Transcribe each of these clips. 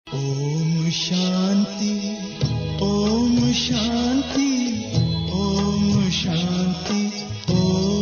ओम शांति, ओम शांति, ओम शांति, ओम।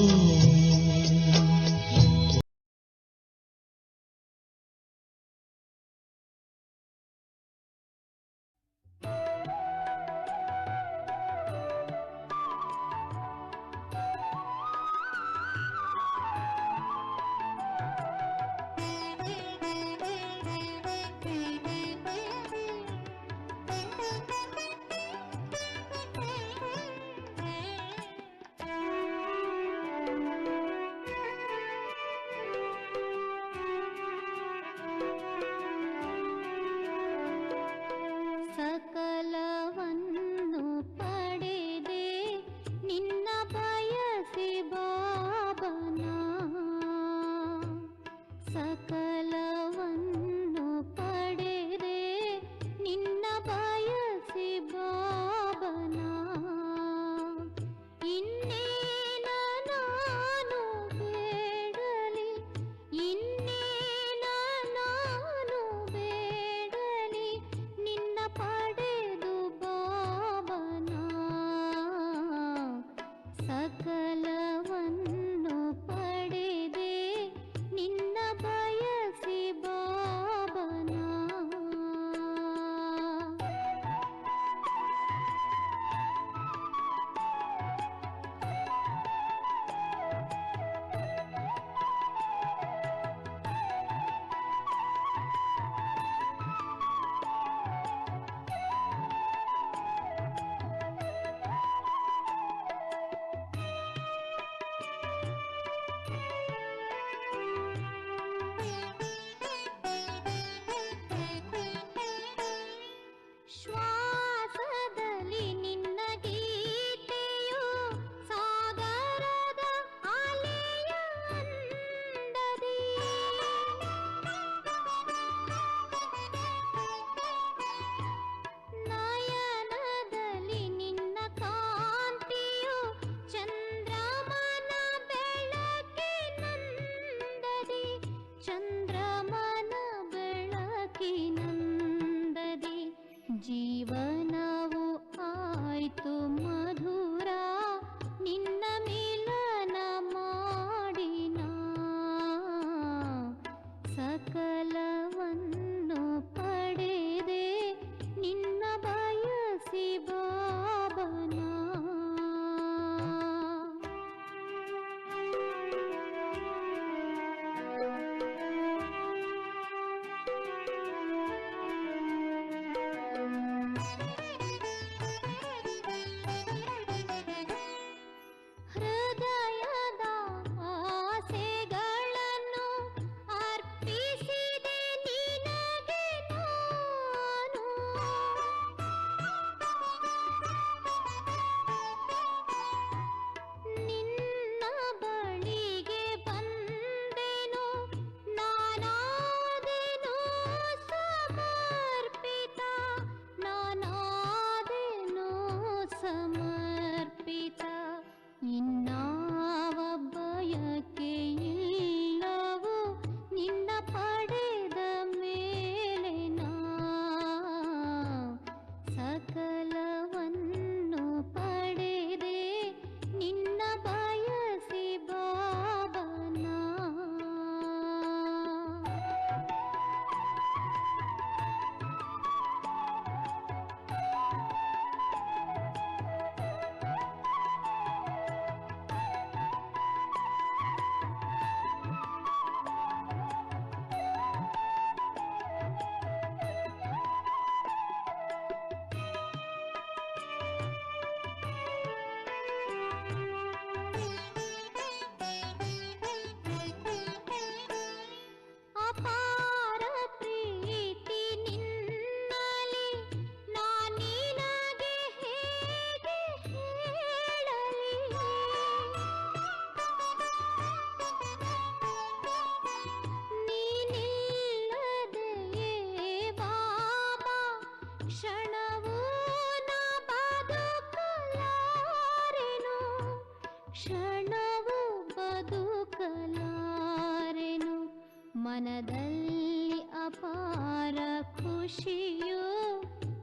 ಖುಷಿಯು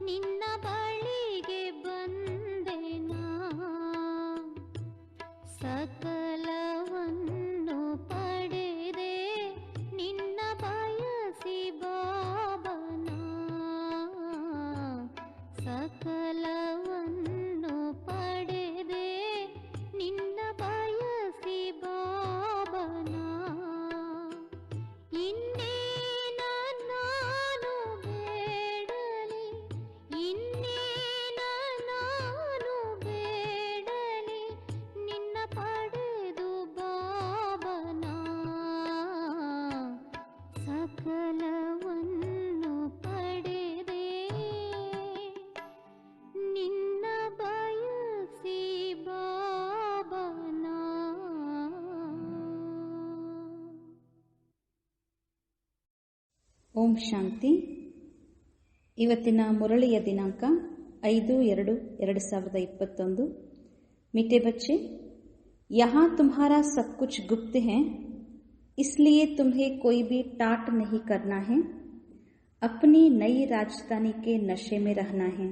ನಿನ್ನ ಬಳಿಗೆ ಬಂದೆನಾ, ಸಕಲವನ್ನು ಪಡೆದೆ ನಿನ್ನ ಬಯಸಿ ಬಾಬನಾ, ಸಕಲವನ್ನು ಪಡೆದೆ ನಿನ್ನ ಬಯಸಿ ಬಾಬನಾ. ಇನ್ನೇನ ನಾನು ಬೇಡಲಿ, ಇನ್ನೇನ ನಾನು ಬೇಡಲಿ, ನಿನ್ನ ಪಡೆದು ಬಾಬನಾ, ಸಕಲವನ್ನು ಪಡೆದೆ ನಿನ್ನ ಬಯಸಿ ಬಾಬನಾ. ಓಂ ಶಾಂತಿ. ಇವತ್ತಿನ ಮುರಳಿಯ ದಿನಾಂಕ 5/2/2021. मीठे बच्चे, यहाँ तुम्हारा सब कुछ गुप्त है, इसलिए तुम्हें कोई भी टाट नहीं करना है. अपनी नई राजधानी के नशे में रहना है.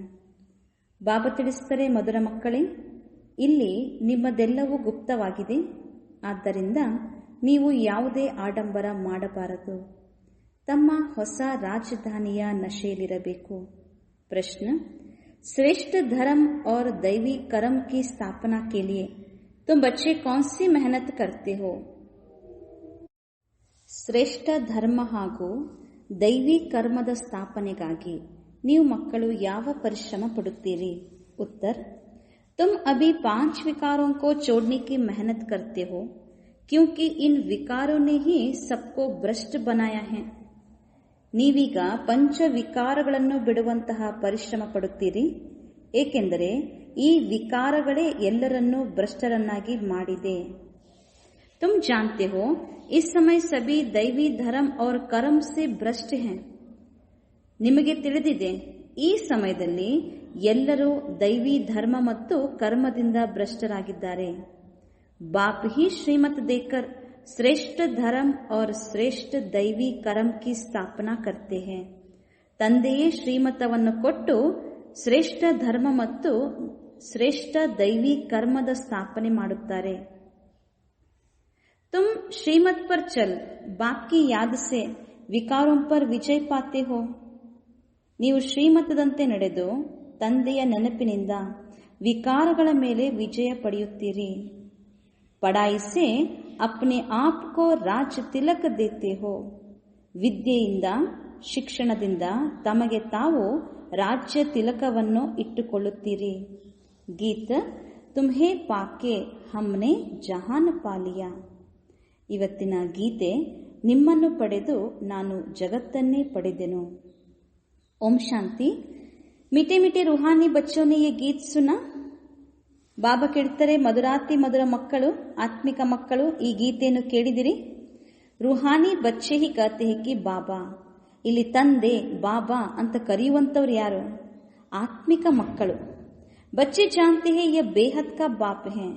ಬಾಬಾ ತಿಳಿಸ್ತಾರೆ, ಮಧುರ ಮಕ್ಕಳೇ, ಇಲ್ಲಿ ನಿಮ್ಮದೆಲ್ಲವೂ ಗುಪ್ತವಾಗಿದೆ, ಆದ್ದರಿಂದ ನೀವು ಯಾವುದೇ ಆಡಂಬರ ಮಾಡಬಾರದು. ತಮ್ಮ ಹೊಸ ರಾಜಧಾನಿಯ ನಶೆಯಲ್ಲಿರಬೇಕು. प्रश्न, श्रेष्ठ धर्म और दैवी कर्म की स्थापना के लिए तुम बच्चे कौन सी मेहनत करते हो? ಶ್ರೇಷ್ಠ ಧರ್ಮ ಹಾಗೂ ದೈವಿ ಕರ್ಮದ ಸ್ಥಾಪನೆಗಾಗಿ ನೀವು ಮಕ್ಕಳು ಯಾವ ಪರಿಶ್ರಮ ಪಡುತ್ತೀರಿ? उत्तर, तुम अभी 5 विकारों को छोड़ने की मेहनत करते हो, क्योंकि इन विकारों ने ही सबको भ्रष्ट बनाया है. ನೀವೀಗ ಪಂಚ ವಿಕಾರಗಳನ್ನು ಬಿಡುವಂತಹ ಪರಿಶ್ರಮ ಪಡುತ್ತೀರಿ, ಏಕೆಂದರೆ ಈ ವಿಕಾರಗಳೇ ಎಲ್ಲರನ್ನೂ ಭ್ರಷ್ಟರನ್ನಾಗಿ ಮಾಡಿದೆ. तुम जानते हो इस समय सभी दैवी धर्म और कर्म से भ्रष्ट हैं. ನಿಮಗೆ ತಿಳಿದಿದೆ, ಈ ಸಮಯದಲ್ಲಿ ಎಲ್ಲರೂ ದೈವಿ ಧರ್ಮ ಮತ್ತು ಕರ್ಮದಿಂದ ಭ್ರಷ್ಟರಾಗಿದ್ದಾರೆ. बाप ही श्रीमत देकर श्रेष्ठ धर्म और श्रेष्ठ दैवी कर्म की स्थापना करते हैं. ತಂದೆಯೇ ಶ್ರೀಮತವನ್ನು ಕೊಟ್ಟು ಶ್ರೇಷ್ಠ ಧರ್ಮ ಮತ್ತು ಶ್ರೇಷ್ಠ ದೈವಿ ಕರ್ಮದ ಸ್ಥಾಪನೆ ಮಾಡುತ್ತಾರೆ. तुम श्रीमत पर चल, बाप की याद से विकारों पर विजय पाते हो. ನೀವು ಶ್ರೀಮತದಂತೆ ನಡೆದು ತಂದೆಯ ನೆನಪಿನಿಂದ ವಿಕಾರಗಳ ಮೇಲೆ ವಿಜಯ ಪಡೆಯುತ್ತೀರಿ. पढ़ाई से अपने आप को राज तिलक देते हो. ವಿದ್ಯೆಯಿಂದ, ಶಿಕ್ಷಣದಿಂದ ತಮಗೆ ತಾವು ರಾಜ್ಯ ತಿಲಕವನ್ನು ಇಟ್ಟುಕೊಳ್ಳುತ್ತೀರಿ. ಗೀತ, ತುಮ್ಹೇ ಪಾಕೆ ಹಮ್ನೆ ಜಹಾನ್ ಪಾಲಿಯಾ. ಇವತ್ತಿನ ಗೀತೆ, ನಿಮ್ಮನ್ನು ಪಡೆದು ನಾನು ಜಗತ್ತನ್ನೇ ಪಡೆದೆನು. ಓಂ ಶಾಂತಿ. मीठे मीठे रूहानी बच्चों ने ये गीत सुना. ಬಾಬಾ ಕೇಳ್ತಾರೆ, ಮಧುರಾತಿ ಮಧುರ ಮಕ್ಕಳು, ಆತ್ಮಿಕ ಮಕ್ಕಳು, ಈ ಗೀತೆಯನ್ನು ಕೇಳಿದಿರಿ? ರೂಹಾನಿ ಬಚ್ಚೆ ಹಿ ಕಹತೆ ಹೈ ಕಿ ಬಾಬಾ. ಇಲ್ಲಿ ತಂದೆ ಬಾಬಾ ಅಂತ ಕರೆಯುವಂತವ್ರು ಯಾರು? ಆತ್ಮಿಕ ಮಕ್ಕಳು. ಬಚ್ಚೆ ಜಾನ್ತೆ ಹೈ ಯ ಬೇಹದ್ ಕಾ ಬಾಪ್ ಹೈ.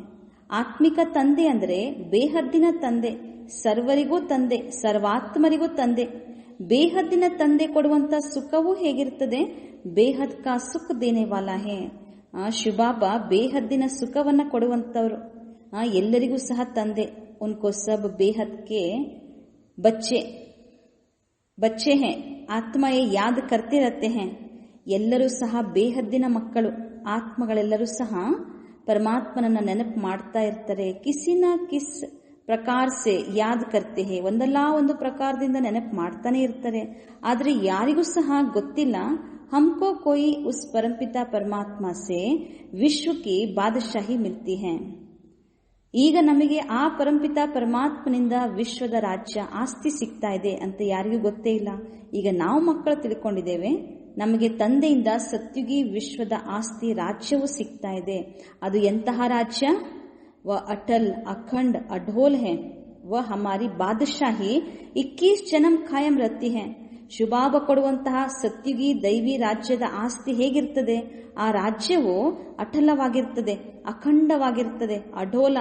ಆತ್ಮಿಕ ತಂದೆ ಅಂದ್ರೆ ಬೇಹದ್ದಿನ ತಂದೆ, ಸರ್ವರಿಗೂ ತಂದೆ, ಸರ್ವಾತ್ಮರಿಗೂ ತಂದೆ. ಬೇಹದ್ದಿನ ತಂದೆ ಕೊಡುವಂತ ಸುಖವೂ ಹೇಗಿರ್ತದೆ? ಬೇಹದ್ ಕಾ ಸುಖ ದೇನೆ ವಾಲಾ ಹೈ. ಶಿವಬಾಬಾ ಬೇಹದ್ದಿನ ಸುಖವನ್ನ ಕೊಡುವಂತವ್ರು, ಎಲ್ಲರಿಗೂ ಸಹ ತಂದೆ. ಉನ್ಕೋ ಸಬ್ ಬೇಹದ್ ಕೆ ಬಚ್ಚೆ ಹೇ, ಆತ್ಮ ಯೇ ಯಾದ್ ಕರ್ತೆ ರಹತೆ ಹೇ. ಎಲ್ಲರೂ ಸಹ ಬೇಹದ್ದಿನ ಮಕ್ಕಳು, ಆತ್ಮಗಳೆಲ್ಲರೂ ಸಹ ಪರಮಾತ್ಮನನ್ನ ನೆನಪು ಮಾಡ್ತಾ ಇರ್ತಾರೆ. ಕಿಸಿನ ಕಿಸ್ ಪ್ರಕಾರ ಸೆ ಯಾದ್ ಕರ್ತೆ ಹೇ, ಒಂದಲ್ಲ ಒಂದು ಪ್ರಕಾರದಿಂದ ನೆನಪು ಮಾಡ್ತಾನೆ ಇರ್ತಾರೆ. ಆದ್ರೆ ಯಾರಿಗೂ ಸಹ ಗೊತ್ತಿಲ್ಲ, हमको कोई उस परमपिता परमात्मा से विश्व की बादशाही मिलती है. ಈಗ ನಮಗೆ ಆ ಪರಂಪಿತ ಪರಮಾತ್ಮನಿಂದ ವಿಶ್ವದ ರಾಜ್ಯ ಆಸ್ತಿ ಸಿಗ್ತಾ ಇದೆ ಅಂತ ಯಾರಿಗೂ ಗೊತ್ತೇ ಇಲ್ಲ. ಈಗ ನಾವು ಮಕ್ಕಳು ತಿಳ್ಕೊಂಡಿದ್ದೇವೆ, ನಮಗೆ ತಂದೆಯಿಂದ ಸತ್ಯುಗಿ ವಿಶ್ವದ ಆಸ್ತಿ ರಾಜ್ಯವು ಸಿಗ್ತಾ ಇದೆ. ಅದು ಎಂತಹ ರಾಜ್ಯ? ವ ಅಟಲ್ ಅಖಂಡ್ ಅಢೋಲ್ ಹೈ. ವ ಹಮಾರಿ ಬಾದಶಾಹಿ 21 ಜನ್ಮ ಖಾಯಂ ರಹತಿ ಹೈ. ಶುಭಾಬ ಕೊಡುವಂತಹ ಸತ್ಯುಗಿ ದೈವಿ ರಾಜ್ಯದ ಆಸ್ತಿ ಹೇಗಿರ್ತದೆ? ಆ ರಾಜ್ಯವು ಅಟಲವಾಗಿರ್ತದೆ, ಅಖಂಡವಾಗಿರ್ತದೆ, ಅಢೋಲ.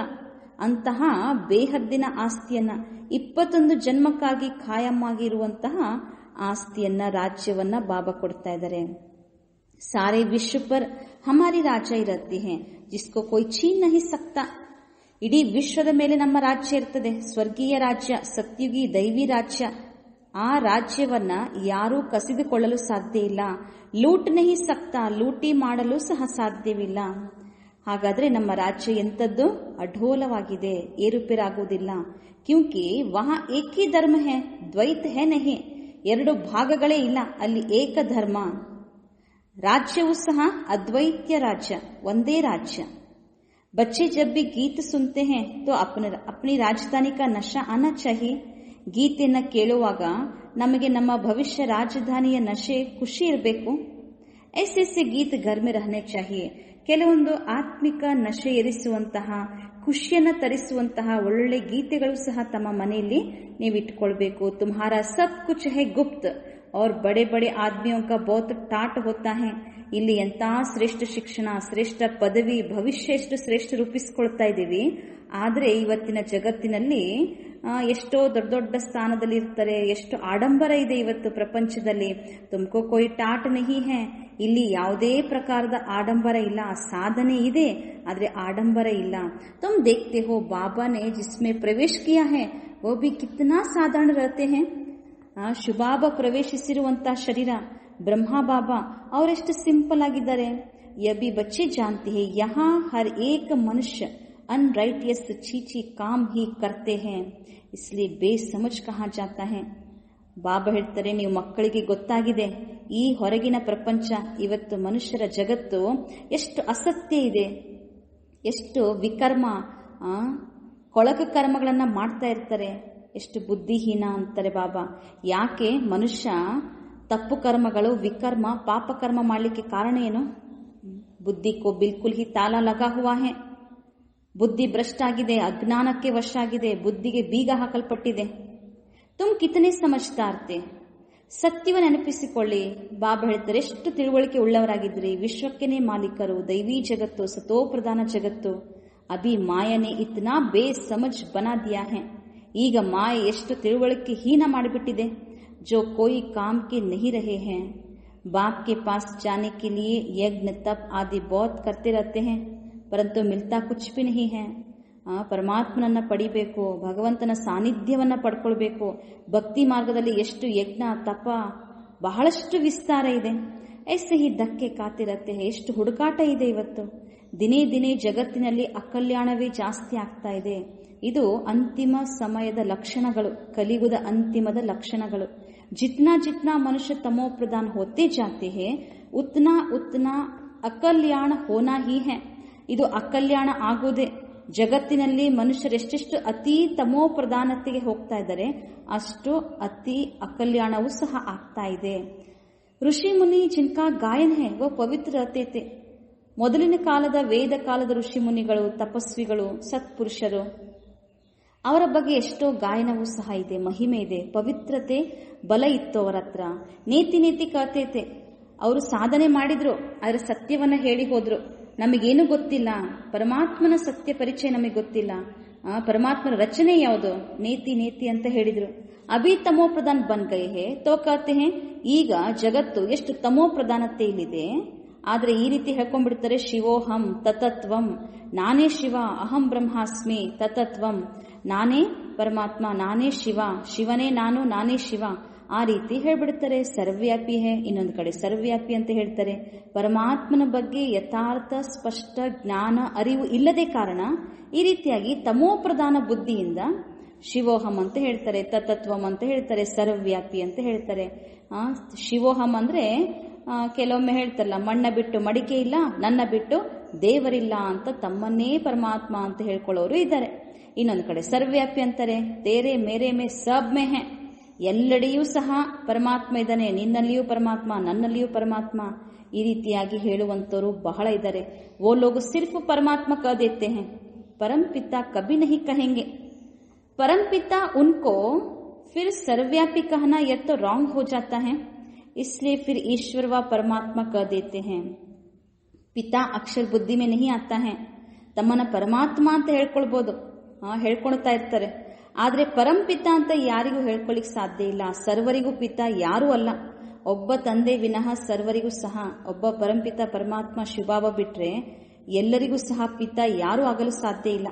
ಅಂತಹ ಬೇಹದ್ದಿನ ಆಸ್ತಿಯನ್ನ 21 ಜನ್ಮಕ್ಕಾಗಿ ಖಾಯಂ ಆಗಿರುವಂತಹ ಆಸ್ತಿಯನ್ನ, ರಾಜ್ಯವನ್ನ ಬಾಬಾ ಕೊಡ್ತಾ ಇದ್ದಾರೆ. ಸಾರೆ ವಿಶ್ವ ಪರ್ ಹಮಾರಿ ರಾಜ್ಯ ಇರತ್ತಿ ಹೇ ಜಿಸ್ಕೋ ಕೊಯ್ ಛೀನ್ ನಹಿ ಸಕ್ತಾ. ಇಡೀ ವಿಶ್ವದ ಮೇಲೆ ನಮ್ಮ ರಾಜ್ಯ ಇರ್ತದೆ, ಸ್ವರ್ಗೀಯ ರಾಜ್ಯ, ಸತ್ಯುಗಿ ದೈವಿ ರಾಜ್ಯ. ಆ ರಾಜ್ಯವನ್ನ ಯಾರೂ ಕಸಿದುಕೊಳ್ಳಲು ಸಾಧ್ಯ ಇಲ್ಲ. ಲೂಟ್ ನಹಿ ಸಕ್ತಾ, ಲೂಟಿ ಮಾಡಲು ಸಹ ಸಾಧ್ಯವಿಲ್ಲ. ಹಾಗಾದ್ರೆ ನಮ್ಮ ರಾಜ್ಯ ಎಂಥದ್ದು? ಅಢೋಲವಾಗಿದೆ, ಏರುಪೇರಾಗುವುದಿಲ್ಲ. ಕ್ಯೂಂಕಿ ವಹಾ ಏಕ್ ಹಿ ಧರ್ಮ ಹೇ, ದ್ವೈತ ಹೇ ನಹಿ. ಎರಡು ಭಾಗಗಳೇ ಇಲ್ಲ, ಅಲ್ಲಿ ಏಕ ಧರ್ಮ. ರಾಜ್ಯವೂ ಸಹ ಅದ್ವೈತ್ಯ ರಾಜ್ಯ, ಒಂದೇ ರಾಜ್ಯ. बच्चे जब भी गीत सुनते हैं तो अपनी राजधानी का नशा आना चाहिए. ಗೀತೆಯನ್ನ ಕೇಳುವಾಗ ನಮಗೆ ನಮ್ಮ ಭವಿಷ್ಯ ರಾಜಧಾನಿಯ ನಶೆ, ಖುಷಿ ಇರಬೇಕು. ऐसे ಗೀತ್ ಘರ್ ಮೇ ರಹನೆ ಚಾಹಿಯೆ. ಕೆಲವೊಂದು ಆತ್ಮಿಕ ನಶೆ ಏರಿಸುವಂತಹ, ಖುಷಿಯನ್ನ ತರಿಸುವಂತಹ ಒಳ್ಳೊಳ್ಳೆ ಗೀತೆಗಳು ಸಹ ತಮ್ಮ ಮನೆಯಲ್ಲಿ ನೀವು ಇಟ್ಕೊಳ್ಬೇಕು. तुम्हारा सब कुछ है गुप्त और बड़े बड़े आदमियों का बहुत टाट होता है. ಇಲ್ಲಿ ಎಂತ ಶ್ರೇಷ್ಠ ಶಿಕ್ಷಣ, ಶ್ರೇಷ್ಠ ಪದವಿ, ಭವಿಷ್ಯ ಎಷ್ಟು ಶ್ರೇಷ್ಠ ರೂಪಿಸಿಕೊಳ್ತಾ ಇದ್ದೀವಿ. ಆದ್ರೆ ಇವತ್ತಿನ ಜಗತ್ತಿನಲ್ಲಿ ಎಷ್ಟೋ ದೊಡ್ಡ ದೊಡ್ಡ ಸ್ಥಾನದಲ್ಲಿ ಇರ್ತಾರೆ. ಎಷ್ಟು ಆಡಂಬರ ಇದೆ ಇವತ್ತು ಪ್ರಪಂಚದಲ್ಲಿ. ತುಮಕೋ ಕೊಯ್ ಟಾಟ್ ನಹಿ ಹೇ, ಇಲ್ಲಿ ಯಾವುದೇ ಪ್ರಕಾರದ ಆಡಂಬರ ಇಲ್ಲ. ಸಾಧನೆ ಇದೆ, ಆದ್ರೆ ಆಡಂಬರ ಇಲ್ಲ. ತುಮ್ ದೇಖ್ತೆ ಹೋ ಬಾಬಾ ನೆ ಜಿಸ್ಮೆ ಪ್ರವೇಶ ಕಿಯಾ ಹೇ ವೋ ಭಿ ಕಿತ್ನಾ ಸಾಧಾರಣ ರಹತೆ ಹೇ. ಶುಭಾಬ ಪ್ರವೇಶಿಸಿರುವಂತಹ ಶರೀರ ಬ್ರಹ್ಮ ಬಾಬಾ ಅವರೆಷ್ಟು ಸಿಂಪಲ್ ಆಗಿದ್ದಾರೆ. ಯಬಿ ಬಚ್ಚೆ ಜಾನ್ತಿ ಹೇ ಯಹಾ ಹರ್ ಏಕ ಮನುಷ್ಯ अनराइटियस चीची काम ही करते हैं, इसलिए बेसमझ कहा जाता है. ಬಾಬಾ ಹೇಳ್ತಾರೆ, ನೀವು ಮಕ್ಕಳಿಗೆ ಗೊತ್ತಾಗಿದೆ ಈ ಹೊರಗಿನ ಪ್ರಪಂಚ, ಇವತ್ತು ಮನುಷ್ಯರ ಜಗತ್ತು ಎಷ್ಟು ಅಸತ್ಯ ಇದೆ, ಎಷ್ಟು ವಿಕರ್ಮ, ಕೊಳಕ ಕರ್ಮಗಳನ್ನ ಮಾಡ್ತಾ ಇರ್ತಾರೆ, ಎಷ್ಟು ಬುದ್ಧಿಹೀನ ಅಂತಾರೆ ಬಾಬಾ. ಯಾಕೆ ಮನುಷ್ಯ ತಪ್ಪು ಕರ್ಮಗಳು, ವಿಕರ್ಮ, ಪಾಪ ಕರ್ಮ ಮಾಡಲಿಕ್ಕೆ ಕಾರಣ ಏನು? ಬುದ್ಧಿ ಕೋ ಬಿಲ್ಕುಲ್ ಹಿ ತಾಲಾ ಲಗಾ ಹುವಾ ಹೈ. ಬುದ್ಧಿ ಭ್ರಷ್ಟ ಆಗಿದೆ, ಅಜ್ಞಾನಕ್ಕೆ ವಶ ಆಗಿದೆ, ಬುದ್ಧಿಗೆ ಬೀಗ ಹಾಕಲ್ಪಟ್ಟಿದೆ. ತುಮ್ ಕಿತನೆ ಸಮಜ್ದಾರ್ತೆ. ಸತ್ಯವ ನೆನಪಿಸಿಕೊಳ್ಳಿ. ಬಾಬಾ ಹೇಳ್ತಾರೆ, ಎಷ್ಟು ತಿಳುವಳಿಕೆ ಉಳ್ಳವರಾಗಿದ್ರಿ, ವಿಶ್ವಕ್ಕೆನೇ ಮಾಲೀಕರು, ದೈವಿ ಜಗತ್ತು, ಸತೋಪ್ರಧಾನ ಜಗತ್ತು. ಅಭಿ ಮಾಯನೆ ಇತ್ನಾ ಬೇಸಮಜ್ ಬನಾ ದಿಯಾ ಹೈ. ಈಗ ಮಾಯೆ ಎಷ್ಟು ತಿಳುವಳಿಕೆ ಹೀನ ಮಾಡಿಬಿಟ್ಟಿದೆ. जो कोई काम के नहीं रहे हैं, बाप के पास जाने के लिए यज्ञ तप आदि बहुत करते रहते हैं, परंतु मिलता कुछ भी नहीं है. ಪರಮಾತ್ಮನನ್ನ ಪಡಿಬೇಕು, ಭಗವಂತನ ಸಾನ್ನಿಧ್ಯವನ್ನ ಪಡ್ಕೊಳ್ಬೇಕು. ಭಕ್ತಿ ಮಾರ್ಗದಲ್ಲಿ ಎಷ್ಟು ಯಜ್ಞ ತಪ, ಬಹಳಷ್ಟು ವಿಸ್ತಾರ ಇದೆ. ಐಸೆ ಹಿ ಧಕ್ಕೆ ಕಾತಿರತ್ತೆ. ಎಷ್ಟು ಹುಡುಕಾಟ ಇದೆ ಇವತ್ತು. ದಿನೇ ದಿನೇ ಜಗತ್ತಿನಲ್ಲಿ ಅಕಲ್ಯಾಣವೇ ಜಾಸ್ತಿ ಆಗ್ತಾ ಇದೆ. ಇದು ಅಂತಿಮ ಸಮಯದ ಲಕ್ಷಣಗಳು, ಕಲಿಯುಗದ ಅಂತಿಮದ ಲಕ್ಷಣಗಳು. जितना जितना मनुष्य तमो प्रधान होते जाते हैं उतना उतना अकल्याण होना ही है. ಇದು ಅಕಲ್ಯಾಣ ಆಗೋದೆ. ಜಗತ್ತಿನಲ್ಲಿ ಮನುಷ್ಯರೆಷ್ಟೆಷ್ಟು ಅತಿ ತಮೋ ಪ್ರಧಾನತೆಗೆ ಹೋಗ್ತಾ ಇದ್ದಾರೆ, ಅಷ್ಟು ಅತಿ ಅಕಲ್ಯಾಣವೂ ಸಹ ಆಗ್ತಾ ಇದೆ. ಋಷಿ ಮುನಿ ಜಿನ್ಕಾ ಗಾಯನ್ ಹೇ ವೋ ಪವಿತ್ರ ರಹತೆ. ಮೊದಲಿನ ಕಾಲದ ವೇದ ಕಾಲದ ಋಷಿ ಮುನಿಗಳು, ತಪಸ್ವಿಗಳು, ಸತ್ಪುರುಷರು, ಅವರ ಬಗ್ಗೆ ಎಷ್ಟೋ ಗಾಯನವೂ ಸಹ ಇದೆ, ಮಹಿಮೆ ಇದೆ, ಪವಿತ್ರತೆ ಬಲ ಇತ್ತು ಅವರ ಹತ್ರ. ನೇತಿ ನೇತಿ ಕಥೇತೆ. ಅವರು ಸಾಧನೆ ಮಾಡಿದ್ರು, ಅದರ ಸತ್ಯವನ್ನ ಹೇಳಿ ಹೋದ್ರು. ನಮಗೇನು ಗೊತ್ತಿಲ್ಲ, ಪರಮಾತ್ಮನ ಸತ್ಯ ಪರಿಚಯ ನಮಗೆ ಗೊತ್ತಿಲ್ಲ, ಪರಮಾತ್ಮನ ರಚನೆ ಯಾವುದು, ನೇತಿ ನೇತಿ ಅಂತ ಹೇಳಿದ್ರು. ಅಭಿ ತಮೋ ಪ್ರಧಾನ್ ಬನ್ ಗಯೇ ಹೇ ತೋ ಕಹತೆ ಹೇ. ಈಗ ಜಗತ್ತು ಎಷ್ಟು ತಮೋ ಪ್ರಧಾನತೆಯಲ್ಲಿದೆ, ಆದ್ರೆ ಈ ರೀತಿ ಹೇಳ್ಕೊಂಡ್ಬಿಡ್ತಾರೆ, ಶಿವೋಹಂ ತತತ್ವಂ, ನಾನೇ ಶಿವ, ಅಹಂ ಬ್ರಹ್ಮಾಸ್ಮಿ ತತತ್ವಂ, ನಾನೇ ಪರಮಾತ್ಮ, ನಾನೇ ಶಿವ, ಶಿವನೇ ನಾನು, ನಾನೇ ಶಿವ, ಆ ರೀತಿ ಹೇಳ್ಬಿಡ್ತಾರೆ. ಸರ್ವ್ಯಾಪಿ ಹೇ, ಇನ್ನೊಂದು ಕಡೆ ಸರ್ವ್ಯಾಪಿ ಅಂತ ಹೇಳ್ತಾರೆ. ಪರಮಾತ್ಮನ ಬಗ್ಗೆ ಯಥಾರ್ಥ ಸ್ಪಷ್ಟ ಜ್ಞಾನ ಅರಿವು ಇಲ್ಲದೆ ಕಾರಣ ಈ ರೀತಿಯಾಗಿ ತಮೋ ಪ್ರಧಾನ ಬುದ್ಧಿಯಿಂದ ಶಿವೋಹಂ ಅಂತ ಹೇಳ್ತಾರೆ, ತತತ್ವಂ ಅಂತ ಹೇಳ್ತಾರೆ, ಸರ್ವ್ಯಾಪಿ ಅಂತ ಹೇಳ್ತಾರೆ. ಶಿವೋಹಂ ಅಂದ್ರೆ ಕೆಲವೊಮ್ಮೆ ಹೇಳ್ತಾರಲ್ಲ, ಮಣ್ಣ ಬಿಟ್ಟು ಮಡಿಕೆ ಇಲ್ಲ, ನನ್ನ ಬಿಟ್ಟು ದೇವರಿಲ್ಲ ಅಂತ ತಮ್ಮನ್ನೇ ಪರಮಾತ್ಮ ಅಂತ ಹೇಳ್ಕೊಳ್ಳೋರು ಇದ್ದಾರೆ. ಇನ್ನೊಂದು ಕಡೆ ಸರ್ವ್ಯಾಪಿ ಅಂತಾರೆ, ತೇರೆ ಮೇರೆ ಮೇ ಸಬ್ ಮೇ ಹೇ, ಎಲ್ಲೆಡೆಯೂ ಸಹ ಪರಮಾತ್ಮ ಇದ್ದಾನೆ, ನಿನ್ನಲ್ಲಿಯೂ ಪರಮಾತ್ಮ, ನನ್ನಲ್ಲಿಯೂ ಪರಮಾತ್ಮ, ಈ ರೀತಿಯಾಗಿ ಹೇಳುವಂತವರು ಬಹಳ ಇದ್ದಾರೆ. ವೋ ಲೋಗ ಸಿರ್ಫ್ ಪರಮಾತ್ಮ ಕಹ ದೇತೆ ಹೈ, ಪರಂ ಪಿತಾ ಕಭಿ ನಹಿ ಕಹೆಂಗೆ. परम पिता उनको फिर सर्वव्यापी कहना यह तो रॉन्ग हो जाता है, इसलिए फिर ईश्वर व परमात्मा कह देते हैं. पिता अक्षर बुद्धि में नहीं आता है. ತಮ್ಮನ್ನ ಪರಮಾತ್ಮ ಅಂತ ಹೇಳ್ಕೊಳ್ಬಹುದು, ಹೇಳ್ಕೊಳ್ತಾ ಇರ್ತಾರೆ. ಆದರೆ ಪರಂಪಿತ ಅಂತ ಯಾರಿಗೂ ಹೇಳ್ಕೊಳ್ಳಿಕ್ ಸಾಧ್ಯ ಇಲ್ಲ. ಸರ್ವರಿಗೂ ಪಿತ ಯಾರೂ ಅಲ್ಲ. ಒಬ್ಬ ತಂದೆ ವಿನಃ ಸರ್ವರಿಗೂ ಸಹ ಒಬ್ಬ ಪರಂಪಿತ ಪರಮಾತ್ಮ ಶಿವಬಾಬಾ ಬಿಟ್ರೆ ಎಲ್ಲರಿಗೂ ಸಹ ಪಿತ ಯಾರೂ ಆಗಲು ಸಾಧ್ಯ ಇಲ್ಲ.